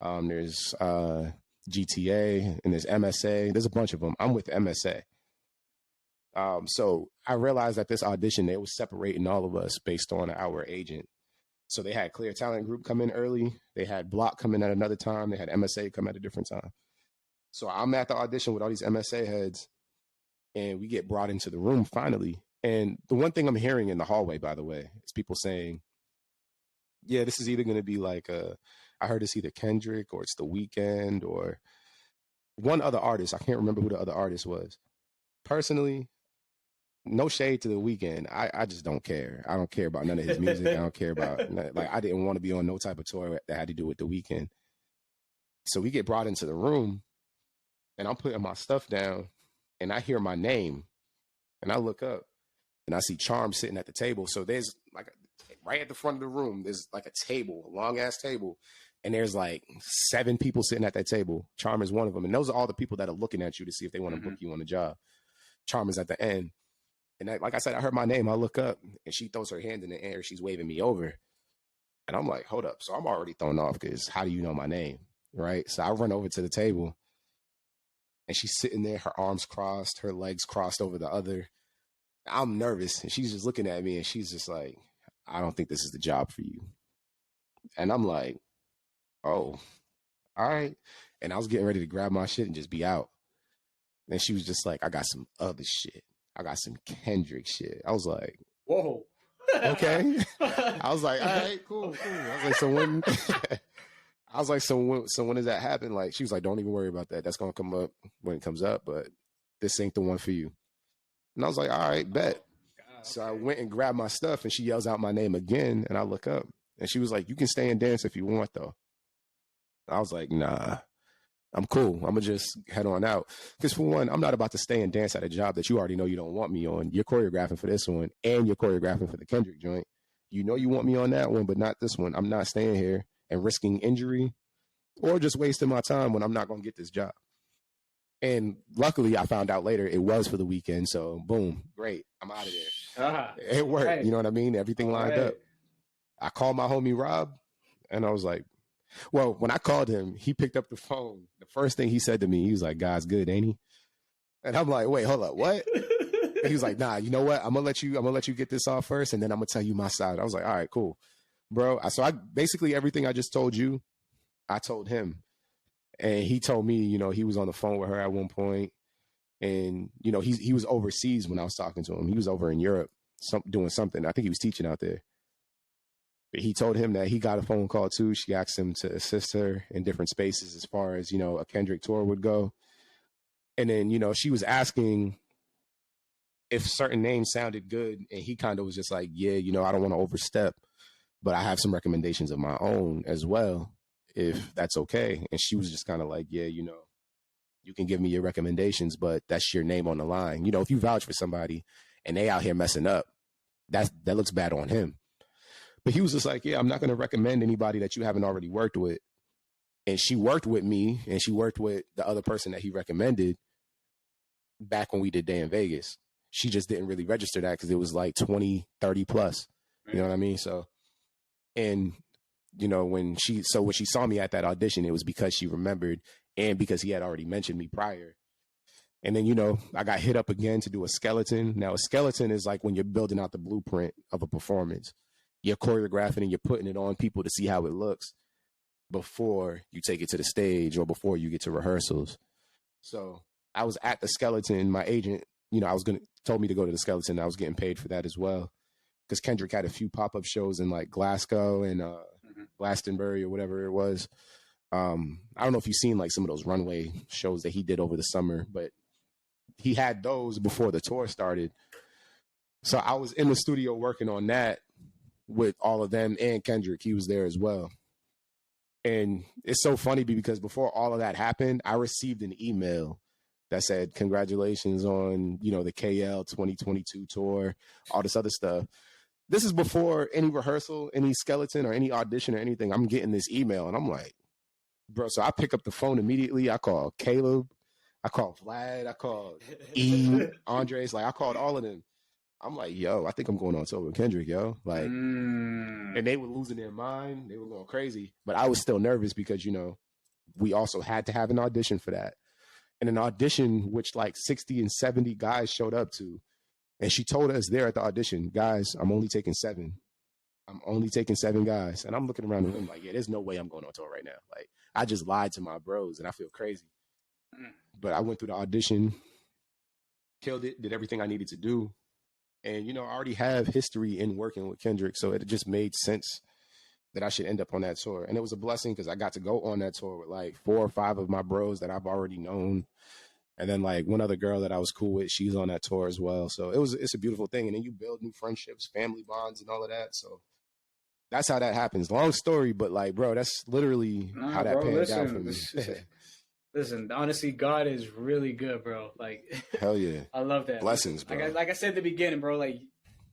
there's GTA, and there's MSA. There's a bunch of them. I'm with MSA. So I realized that this audition, they was separating all of us based on our agent. So they had Clear Talent Group come in early. They had Block come in at another time. They had MSA come at a different time. So I'm at the audition with all these MSA heads, and we get brought into the room finally. And the one thing I'm hearing in the hallway, by the way, is people saying, yeah, this is either going to be like I heard it's either Kendrick or it's The Weeknd or one other artist. I can't remember who the other artist was. Personally, no shade to The Weeknd. I just don't care. I don't care about none of his music. I don't care about, like, I didn't want to be on no type of tour that had to do with The Weeknd. So we get brought into the room, and I'm putting my stuff down, and I hear my name, and I look up, and I see Charm sitting at the table. So there's like right at the front of the room, there's like a table, a long ass table, and there's like 7 people sitting at that table. Charm is one of them, and those are all the people that are looking at you to see if they want to book you on the job. Charm is at the end, and like I said, I heard my name. I look up, and she throws her hand in the air. She's waving me over, and I'm like, hold up. So I'm already thrown off because how do you know my name, right? So I run over to the table, and she's sitting there, her arms crossed, her legs crossed over the other. I'm nervous, and she's just looking at me, and she's just like, I don't think this is the job for you. And I'm like, oh, all right. And I was getting ready to grab my shit and just be out. And she was just like, I got some other shit. I got some Kendrick shit. I was like, whoa. Okay. I was like, all right, cool. I was like, so when I was like, so when does that happen? Like, she was like, don't even worry about that. That's gonna come up when it comes up, but this ain't the one for you. And I was like, all right, bet. So I went and grabbed my stuff, and she yells out my name again, and I look up, and she was like, you can stay and dance if you want, though. I was like, nah, I'm cool. I'm going to just head on out. Because for one, I'm not about to stay and dance at a job that you already know you don't want me on. You're choreographing for this one, and you're choreographing for the Kendrick joint. You know you want me on that one, but not this one. I'm not staying here and risking injury or just wasting my time when I'm not going to get this job. And luckily, I found out later it was for The Weeknd. So, boom, great. I'm out of there. It worked. Right. You know what I mean? Everything lined up. I called my homie Rob, and I was like, well, when I called him, he picked up the phone. The first thing he said to me, he was like, God's good, ain't he? And I'm like, wait, hold up, what? And he was like, nah, you know what? I'm gonna let you get this off first, and then I'm gonna tell you my side. I was like, all right, cool. Bro. So I basically everything I just told you, I told him. And he told me, you know, he was on the phone with her at one point, and you know, he was overseas when I was talking to him. He was over in Europe, doing something. I think he was teaching out there. But he told him that he got a phone call too. She asked him to assist her in different spaces as far as, you know, a Kendrick tour would go. And then, you know, she was asking if certain names sounded good, and he kind of was just like, yeah, you know, I don't want to overstep, but I have some recommendations of my own as well, if that's okay. And she was just kind of like, yeah, you know, you can give me your recommendations, but that's your name on the line. You know, if you vouch for somebody and they out here messing up, that looks bad on him. But he was just like, yeah, I'm not going to recommend anybody that you haven't already worked with. And she worked with me, and she worked with the other person that he recommended back when we did Day in Vegas. She just didn't really register that because it was like 20, 30 plus. You know what I mean? So, and, you know, when she saw me at that audition, it was because she remembered and because he had already mentioned me prior. And then, you know, I got hit up again to do a skeleton. Now, a skeleton is like when you're building out the blueprint of a performance. you're choreographing and you're putting it on people to see how it looks before you take it to the stage or before you get to rehearsals. So I was at the Skeleton. My agent, told me to go to the Skeleton. I was getting paid for that as well, because Kendrick had a few pop-up shows in like Glasgow and Glastonbury or whatever it was. I don't know if you've seen like some of those runway shows that he did over the summer, but he had those before the tour started. So I was in the studio working on that with all of them, and Kendrick. He was there as well. And it's so funny because before all of that happened, I received an email that said, congratulations on, the KL 2022 tour, all this other stuff. This is before any rehearsal, any Skeleton or any audition or anything. I'm getting this email and I'm like, bro, so I pick up the phone immediately. I call Caleb, I call Vlad, I called E, Andres, like I called all of them. I'm like, yo, I think I'm going on tour with Kendrick, yo. Like, and they were losing their mind. They were going crazy. But I was still nervous because, we also had to have an audition for that. And an audition which like 60 and 70 guys showed up to. And she told us there at the audition, guys, I'm only taking 7. I'm only taking 7 guys. And I'm looking around the room like, yeah, there's no way I'm going on tour right now. Like, I just lied to my bros and I feel crazy. But I went through the audition, killed it, did everything I needed to do. And, I already have history in working with Kendrick. So it just made sense that I should end up on that tour. And it was a blessing because I got to go on that tour with like 4 or 5 of my bros that I've already known. And then like one other girl that I was cool with, she's on that tour as well. So it's a beautiful thing. And then you build new friendships, family bonds and all of that. So that's how that happens. Long story, but like, bro, that's literally how that panned out for me. Listen, honestly, God is really good, bro. Like, hell yeah. I love that. Blessings, bro. Like I said at the beginning, bro, like,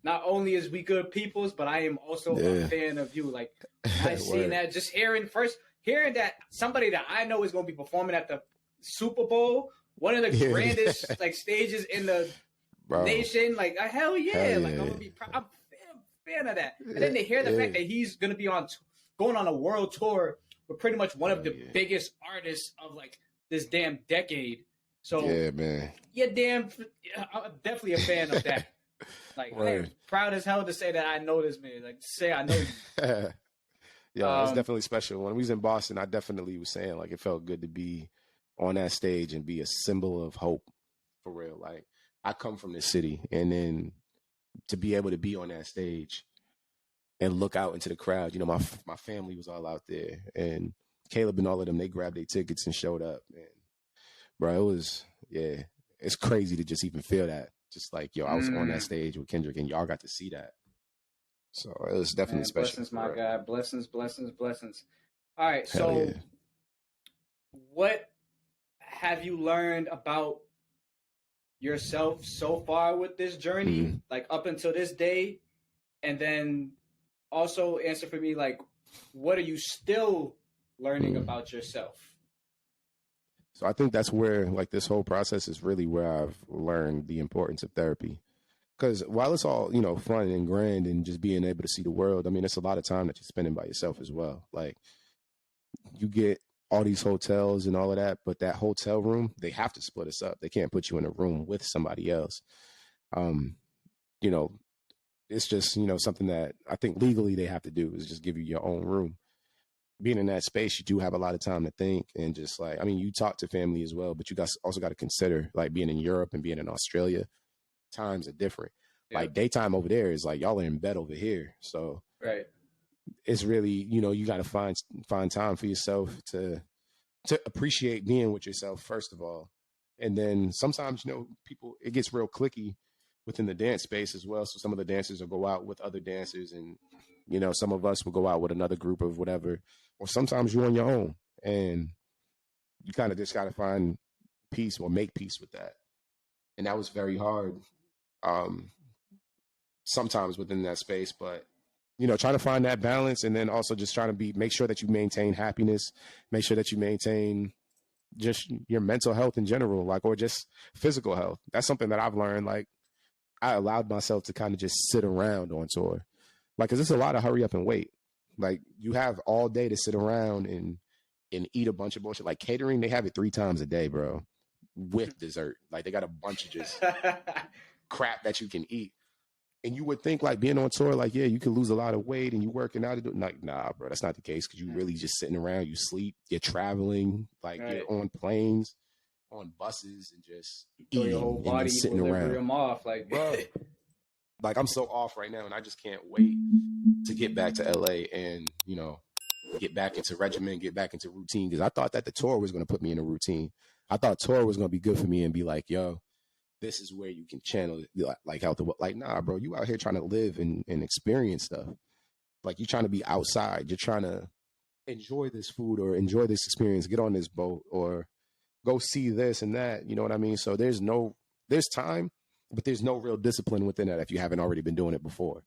not only is we good peoples, but I am also a fan of you. Like, I seen that, just hearing that somebody that I know is going to be performing at the Super Bowl, one of the grandest like stages in the nation. Like, hell yeah. Like, I'm going to be proud. I'm a fan of that. And then to hear the fact that he's going to be going on a world tour with pretty much one of the biggest artists of like this damn decade. So yeah, man. I'm definitely a fan of that. Like, I'm proud as hell to say that I know this man. Like, say I know you. Yeah, it's definitely special. When we was in Boston, I definitely was saying like it felt good to be on that stage and be a symbol of hope for real. Like, I come from this city, and then to be able to be on that stage and look out into the crowd, my family was all out there, and Caleb and all of them, they grabbed their tickets and showed up. And bro, it was, it's crazy to just even feel that. Just like, yo, I was on that stage with Kendrick and y'all got to see that. So it was definitely special. Blessings, my God. Blessings, blessings, blessings. All right. So what have you learned about yourself so far with this journey, like up until this day? And then also answer for me, like, what are you still learning about yourself? So I think that's where like this whole process is really where I've learned the importance of therapy. Because while it's all, fun and grand and just being able to see the world, I mean, it's a lot of time that you're spending by yourself as well. Like, you get all these hotels and all of that, but that hotel room, they have to split us up. They can't put you in a room with somebody else. It's just, something that I think legally they have to do is just give you your own room. Being in that space, you do have a lot of time to think and just like, I mean, you talk to family as well, but you guys also got to consider like being in Europe and being in Australia, times are different. Yeah. Like daytime over there is like y'all are in bed over here. So it's really, you got to find time for yourself to appreciate being with yourself, first of all. And then sometimes, people, it gets real cliquey within the dance space as well. So some of the dancers will go out with other dancers and, some of us will go out with another group of whatever, or sometimes you're on your own and you kind of just got to find peace or make peace with that. And that was very hard sometimes within that space, but, trying to find that balance and then also just trying to make sure that you maintain happiness, make sure that you maintain just your mental health in general, like, or just physical health. That's something that I've learned. Like, I allowed myself to kind of just sit around on tour. Like, cause it's a lot of hurry up and wait. Like, you have all day to sit around and eat a bunch of bullshit. Like catering, they have it 3 times a day, bro, with dessert. Like, they got a bunch of just crap that you can eat. And you would think like being on tour, like, yeah, you can lose a lot of weight and you working out. Like, nah, bro, that's not the case. Cause you really just sitting around, you sleep, you're traveling, like you're on planes, on buses, and just eating your whole body, and sitting around. Them off, like, bro, like I'm so off right now, and I just can't wait to get back to LA and, you know, get back into regimen, get back into routine. Cause I thought that the tour was going to put me in a routine. I thought tour was going to be good for me and be like, yo, this is where you can channel like health. Like, nah, bro, you out here trying to live and experience stuff. Like, you're trying to be outside. You're trying to enjoy this food or enjoy this experience, get on this boat or go see this and that. You know what I mean? So there's time, but there's no real discipline within that if you haven't already been doing it before.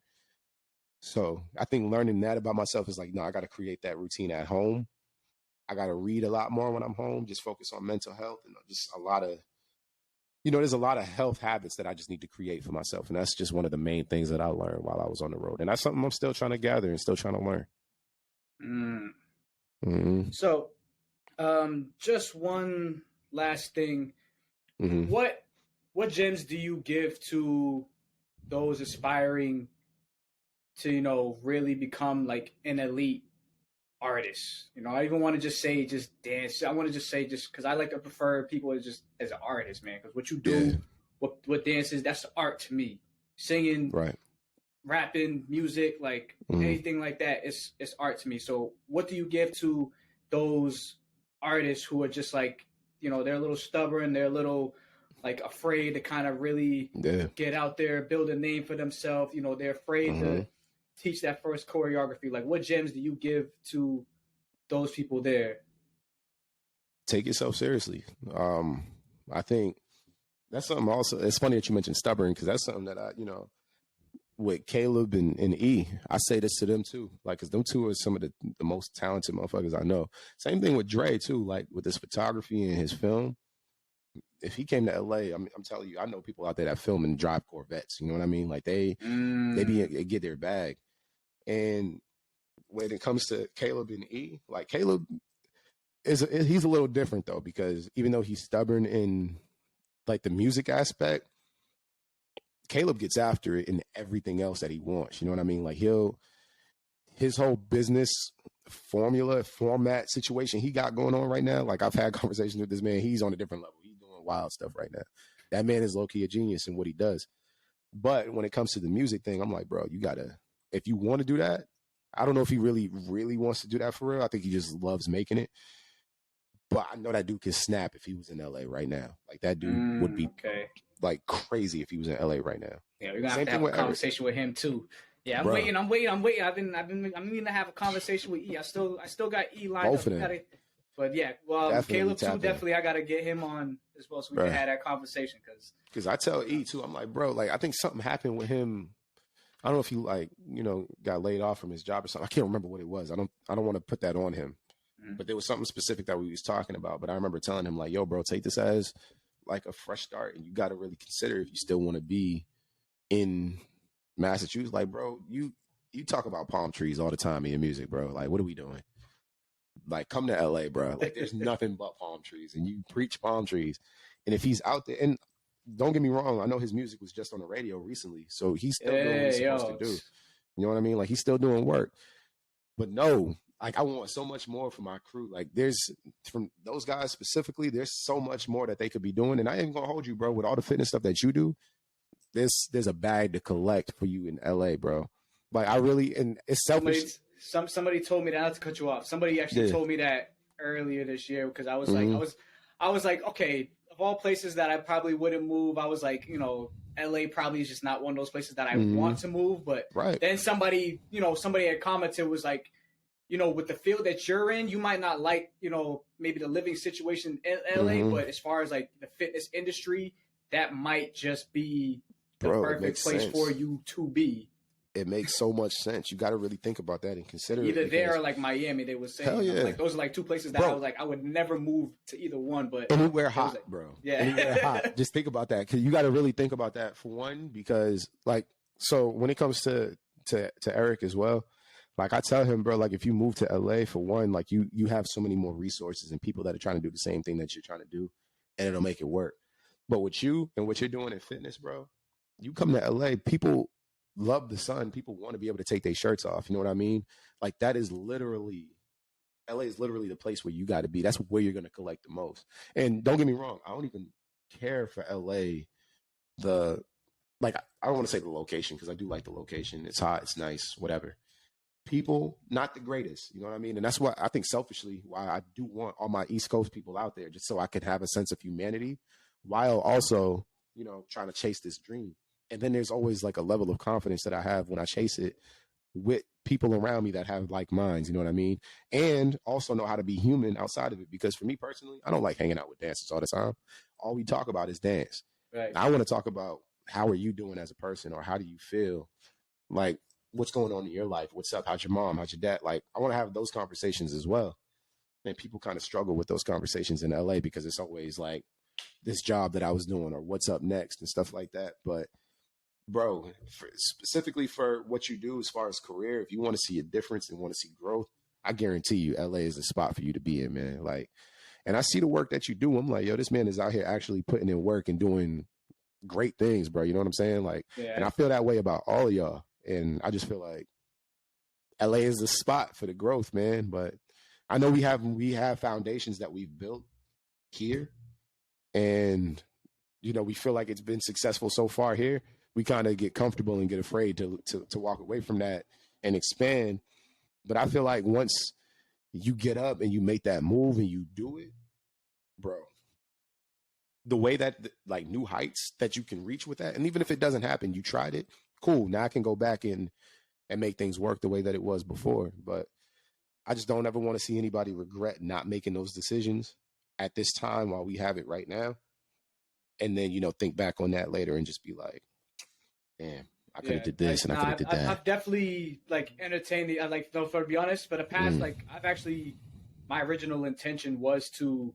So I think learning that about myself is like, no, I got to create that routine at home. I got to read a lot more when I'm home, just focus on mental health and just a lot of, you know, there's a lot of health habits that I just need to create for myself. And that's just one of the main things that I learned while I was on the road. And that's something I'm still trying to gather and still trying to learn. So, just one last thing. What gems do you give to those aspiring to, you know, really become like an elite artist? You know, I even want to just say just dance. I want to just say just because I like to prefer people as just as an artist, man. Because what you do, what dance is, that's art to me. Singing, right, rapping, music, like anything like that, it's art to me. So, what do you give to those artists who are just like, you know, they're a little stubborn, they're a little like afraid to kind of really get out there, build a name for themselves. You know, they're afraid to teach that first choreography. Like, what gems do you give to those people there? Take yourself seriously. I think that's something also, it's funny that you mentioned stubborn because that's something that I, you know, with Caleb and E, I say this to them too. Like, cause them two are some of the most talented motherfuckers I know. Same thing with Dre too, like with his photography and his film. If he came to LA, I'm telling you, I know people out there that film and drive Corvettes. You know what I mean? Like they get their bag. And when it comes to Caleb and E, like Caleb he's a little different though, because even though he's stubborn in like the music aspect, Caleb gets after it in everything else that he wants. You know what I mean? Like his whole business format situation he got going on right now. Like, I've had conversations with this man. He's on a different level. He's doing wild stuff right now. That man is low-key a genius in what he does. But when it comes to the music thing, I'm like, bro, you gotta, if you want to do that, I don't know if he really, really wants to do that for real. I think he just loves making it. But I know that dude could snap if he was in LA right now. Like, that dude would be like crazy if he was in LA right now. Yeah, we're gonna have to have a conversation with him too. Yeah, I'm waiting. I'm meaning to have a conversation with E. I still got E lined up. But yeah, well, definitely Caleb too. Definitely, I gotta get him on as well so we can have that conversation. Because I tell E too, I'm like, bro, like I think something happened with him. I don't know if he like, you know, got laid off from his job or something. I can't remember what it was. I don't want to put that on him. But there was something specific that we was talking about. But I remember telling him like, yo, bro, take this as like a fresh start, and you got to really consider if you still want to be in Massachusetts. Like, bro, you talk about palm trees all the time in your music, bro. Like, what are we doing? Like, come to LA, bro. Like, there's nothing but palm trees, and you preach palm trees. And if he's out there, and don't get me wrong, I know his music was just on the radio recently, so he's still doing what he's supposed to do. You know what I mean? Like, he's still doing work. But no, like, I want so much more for my crew. Like, there's, from those guys specifically, there's so much more that they could be doing. And I ain't gonna hold you, bro, with all the fitness stuff that you do, there's a bag to collect for you in LA, bro. Like, I really, and it's selfish. Somebody told me that, not to cut you off. Somebody actually told me that earlier this year, because I was like, I was like, okay, of all places that I probably wouldn't move, I was like, you know, LA probably is just not one of those places that I want to move. But then somebody had commented, was like, you know, with the field that you're in, you might not like, you know, maybe the living situation in LA, but as far as like the fitness industry, that might just be the perfect place for you to be. It makes so much sense. You got to really think about that and consider either it there or like Miami. They were saying, like, those are like two places that I was like, I would never move to either one. But anywhere hot, like, bro. Yeah, anywhere hot. Just think about that, because you got to really think about that for one. Because like, so when it comes to Eric as well, like I tell him, bro, like if you move to LA for one, like you have so many more resources and people that are trying to do the same thing that you're trying to do, and it'll make it work. But with you and what you're doing in fitness, bro, you come to LA, people love the sun. People want to be able to take their shirts off. You know what I mean? Like that is literally, LA is literally the place where you got to be. That's where you're going to collect the most. And don't get me wrong, I don't even care for LA. I don't want to say the location because I do like the location. It's hot, it's nice, whatever. People, not the greatest. You know what I mean? And that's what I think selfishly why I do want all my East Coast people out there, just so I can have a sense of humanity while also, trying to chase this dream. And then there's always like a level of confidence that I have when I chase it with people around me that have like minds, you know what I mean? And also know how to be human outside of it. Because for me personally, I don't like hanging out with dancers all the time. All we talk about is dance. Right. I want to talk about how are you doing as a person, or how do you feel? Like, what's going on in your life? What's up? How's your mom? How's your dad? Like, I want to have those conversations as well. And people kind of struggle with those conversations in LA because it's always like this job that I was doing or what's up next and stuff like that. But bro, specifically for what you do as far as career, if you want to see a difference and want to see growth, I guarantee you LA is the spot for you to be in, man. Like, and I see the work that you do. I'm like, yo, this man is out here actually putting in work and doing great things, bro. You know what I'm saying? Like, yeah. And I feel that way about all of y'all. And I just feel like LA is the spot for the growth, man. But I know we have foundations that we've built here, and we feel like it's been successful so far here. We kind of get comfortable and get afraid to walk away from that and expand. But I feel like once you get up and you make that move and you do it, bro, the way that like new heights that you can reach with that, and even if it doesn't happen, you tried it, cool. Now I can go back and make things work the way that it was before. But I just don't ever want to see anybody regret not making those decisions at this time while we have it right now. And then, think back on that later and just be like, damn, I could have did this and I could have did that. I've definitely like entertained to be honest, for the past, my original intention was to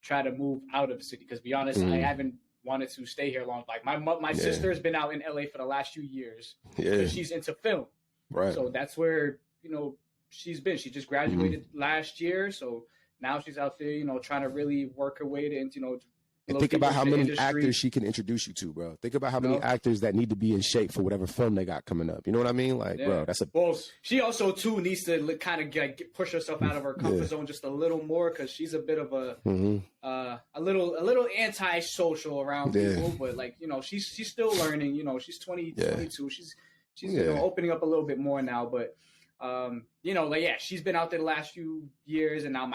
try to move out of the city. Because to be honest, I haven't wanted to stay here long. Like my sister's been out in LA for the last few years. Yeah. She's into film. Right. So that's where, she's been. She just graduated last year. So now she's out there, trying to really work her way into, and think about how many actors she can introduce you to, bro. Think about how many actors that need to be in shape for whatever film they got coming up. You know what I mean? Like, bro, that's well, she also too needs to kind of push herself out of her comfort zone just a little more, because she's a bit of a a little antisocial around people. But she's still learning. She's 22. She's opening up a little bit more now. But she's been out there the last few years, and now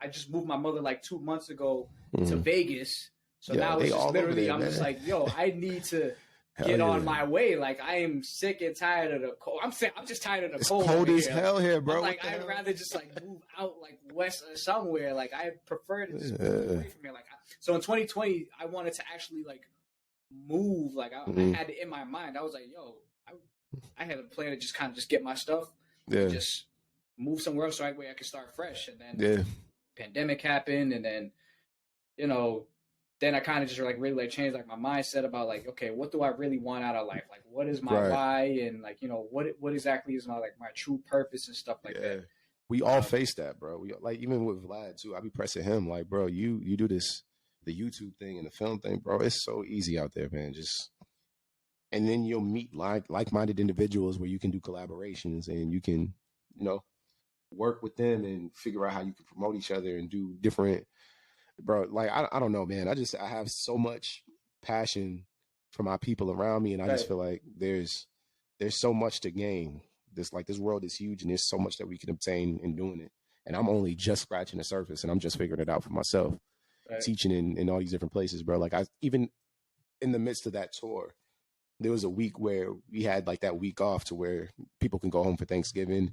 I just moved my mother like 2 months ago to Vegas. So now it's just literally, I'm just like, yo, I need to get on my way. Like, I am sick and tired of the cold. I'm just tired of the cold. It's cold as hell here, bro. Like, I'd rather just move out like west or somewhere. Like, I prefer to just move away from here. Like, so in 2020, I wanted to actually move. Like, I had it in my mind. I was like, yo, I had a plan to just kind of just get my stuff. And just move somewhere else so that way I could start fresh. And then pandemic happened, and then then I kind of just really changed my mindset about okay, what do I really want out of life? Like, what is my why, and what exactly is my true purpose and stuff like that. We all face that, bro. We even with Vlad too. I be pressing him like, bro, you do this, the YouTube thing and the film thing, bro. It's so easy out there, man. And then you'll meet like-minded individuals where you can do collaborations and you can, work with them and figure out how you can promote each other and do different, bro. Like, I don't know, man. I have so much passion for my people around me. And I just feel like there's so much to gain. This world is huge, and there's so much that we can obtain in doing it. And I'm only just scratching the surface, and I'm just figuring it out for myself, teaching in all these different places, bro. Like, even in the midst of that tour, there was a week where we had that week off to where people can go home for Thanksgiving,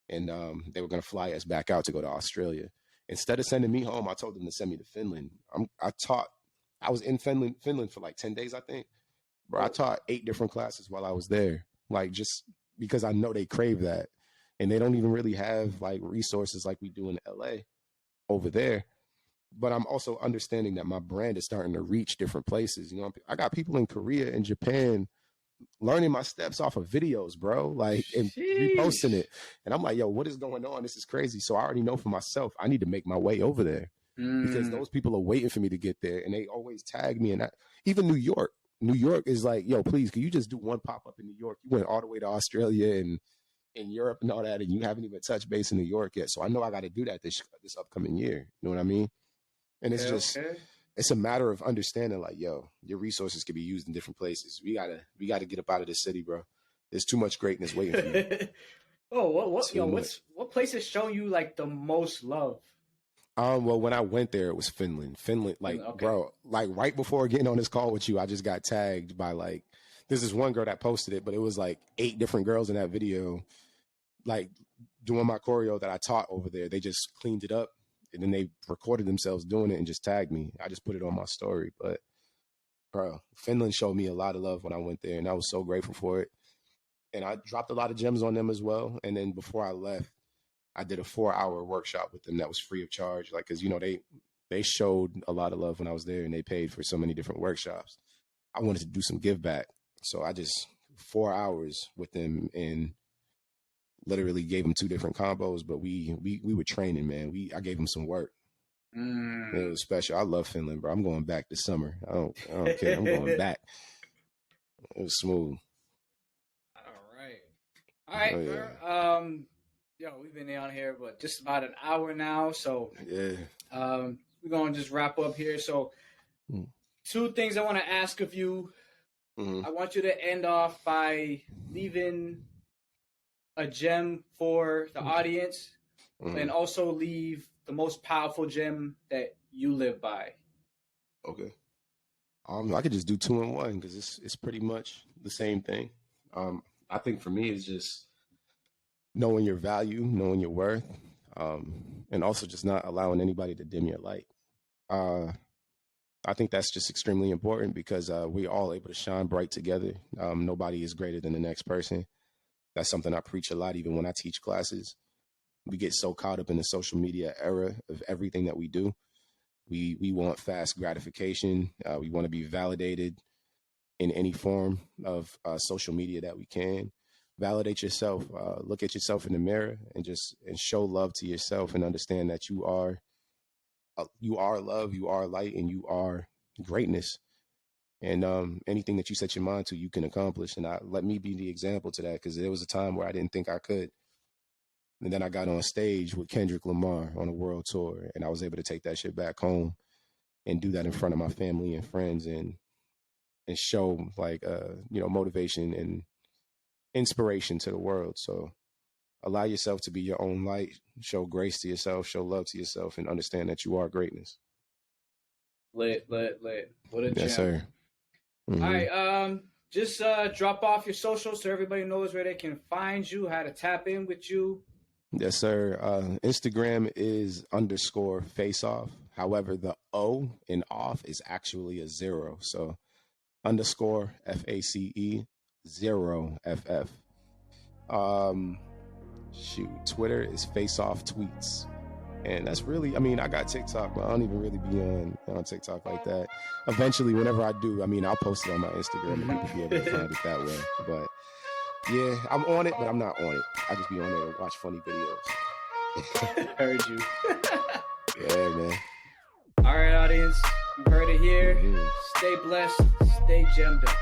and they were going to fly us back out to go to Australia. Instead of sending me home, I told them to send me to Finland. I was in Finland for 10 days, I think. Bro, I taught 8 different classes while I was there, just because I know they crave that. And they don't even really have resources like we do in LA over there. But I'm also understanding that my brand is starting to reach different places. I got people in Korea and Japan learning my steps off of videos, bro, and reposting it. And I'm like, yo, what is going on? This is crazy. So I already know for myself, I need to make my way over there because those people are waiting for me to get there. And they always tag me. And even New York, New York is like, yo, please, can you just do one pop up in New York? You went all the way to Australia and in Europe and all that, and you haven't even touched base in New York yet. So I know I got to do that this upcoming year. You know what I mean? And it's it's a matter of understanding, like, yo, your resources can be used in different places. We gotta get up out of this city, bro. There's too much greatness waiting for you. What place is showing you like the most love? Well, when I went there, it was Finland. Like, bro, like right before getting on this call with you, I just got tagged by like, this is one girl that posted it, but it was like 8 different girls in that video, like doing my choreo that I taught over there. They just cleaned it up and then they recorded themselves doing it and just tagged me. I just put it on my story. But bro, Finland showed me a lot of love when I went there, and I was so grateful for it. And I dropped a lot of gems on them as well. And then before I left, I did a 4-hour workshop with them that was free of charge. Like, cause you know, they showed a lot of love when I was there and they paid for so many different workshops. I wanted to do some give back. So I just 4 hours with them and literally gave them 2 different combos, but we were training, man. I gave them some work. It was special. I love Finland, bro. I'm going back this summer. I don't care. I'm going back. It was smooth. All right, yeah. Yo, we've been on here, but just about an hour now. So yeah, we're gonna just wrap up here. So 2 things I want to ask of you. I want you to end off by leaving a gem for the audience, and also leave the most powerful gem that you live by. Okay. I could just do 2 in 1 because it's pretty much the same thing. I think for me, it's just knowing your value, knowing your worth, and also just not allowing anybody to dim your light. I think that's just extremely important because we're all able to shine bright together. Nobody is greater than the next person. That's something I preach a lot, even when I teach classes. We get so caught up in the social media era of everything that we do. We want fast gratification. We want to be validated in any form of social media that we can. Validate yourself. Look at yourself in the mirror and show love to yourself and understand that you are love, you are light, and you are greatness. And anything that you set your mind to, you can accomplish. And let me be the example to that, because there was a time where I didn't think I could. And then I got on stage with Kendrick Lamar on a world tour, and I was able to take that shit back home and do that in front of my family and friends and show like motivation and inspiration to the world. So allow yourself to be your own light, show grace to yourself, show love to yourself, and understand that you are greatness. Lit. What a gem. Yes, sir. All right. Just drop off your socials so everybody knows where they can find you, how to tap in with you. Yes, sir. Instagram is _Face0ff. However, the O in off is actually a 0. So _FACE 0FF. Twitter is Face0ff Tweets. And that's really, I got TikTok, but I don't even really be on TikTok like that. Eventually, whenever I do, I'll post it on my Instagram and people be able to find it that way. But yeah, I'm on it, but I'm not on it. I just be on there to watch funny videos. Heard you. Yeah, man. All right, audience. You heard it here. Stay blessed. Stay gemmed up.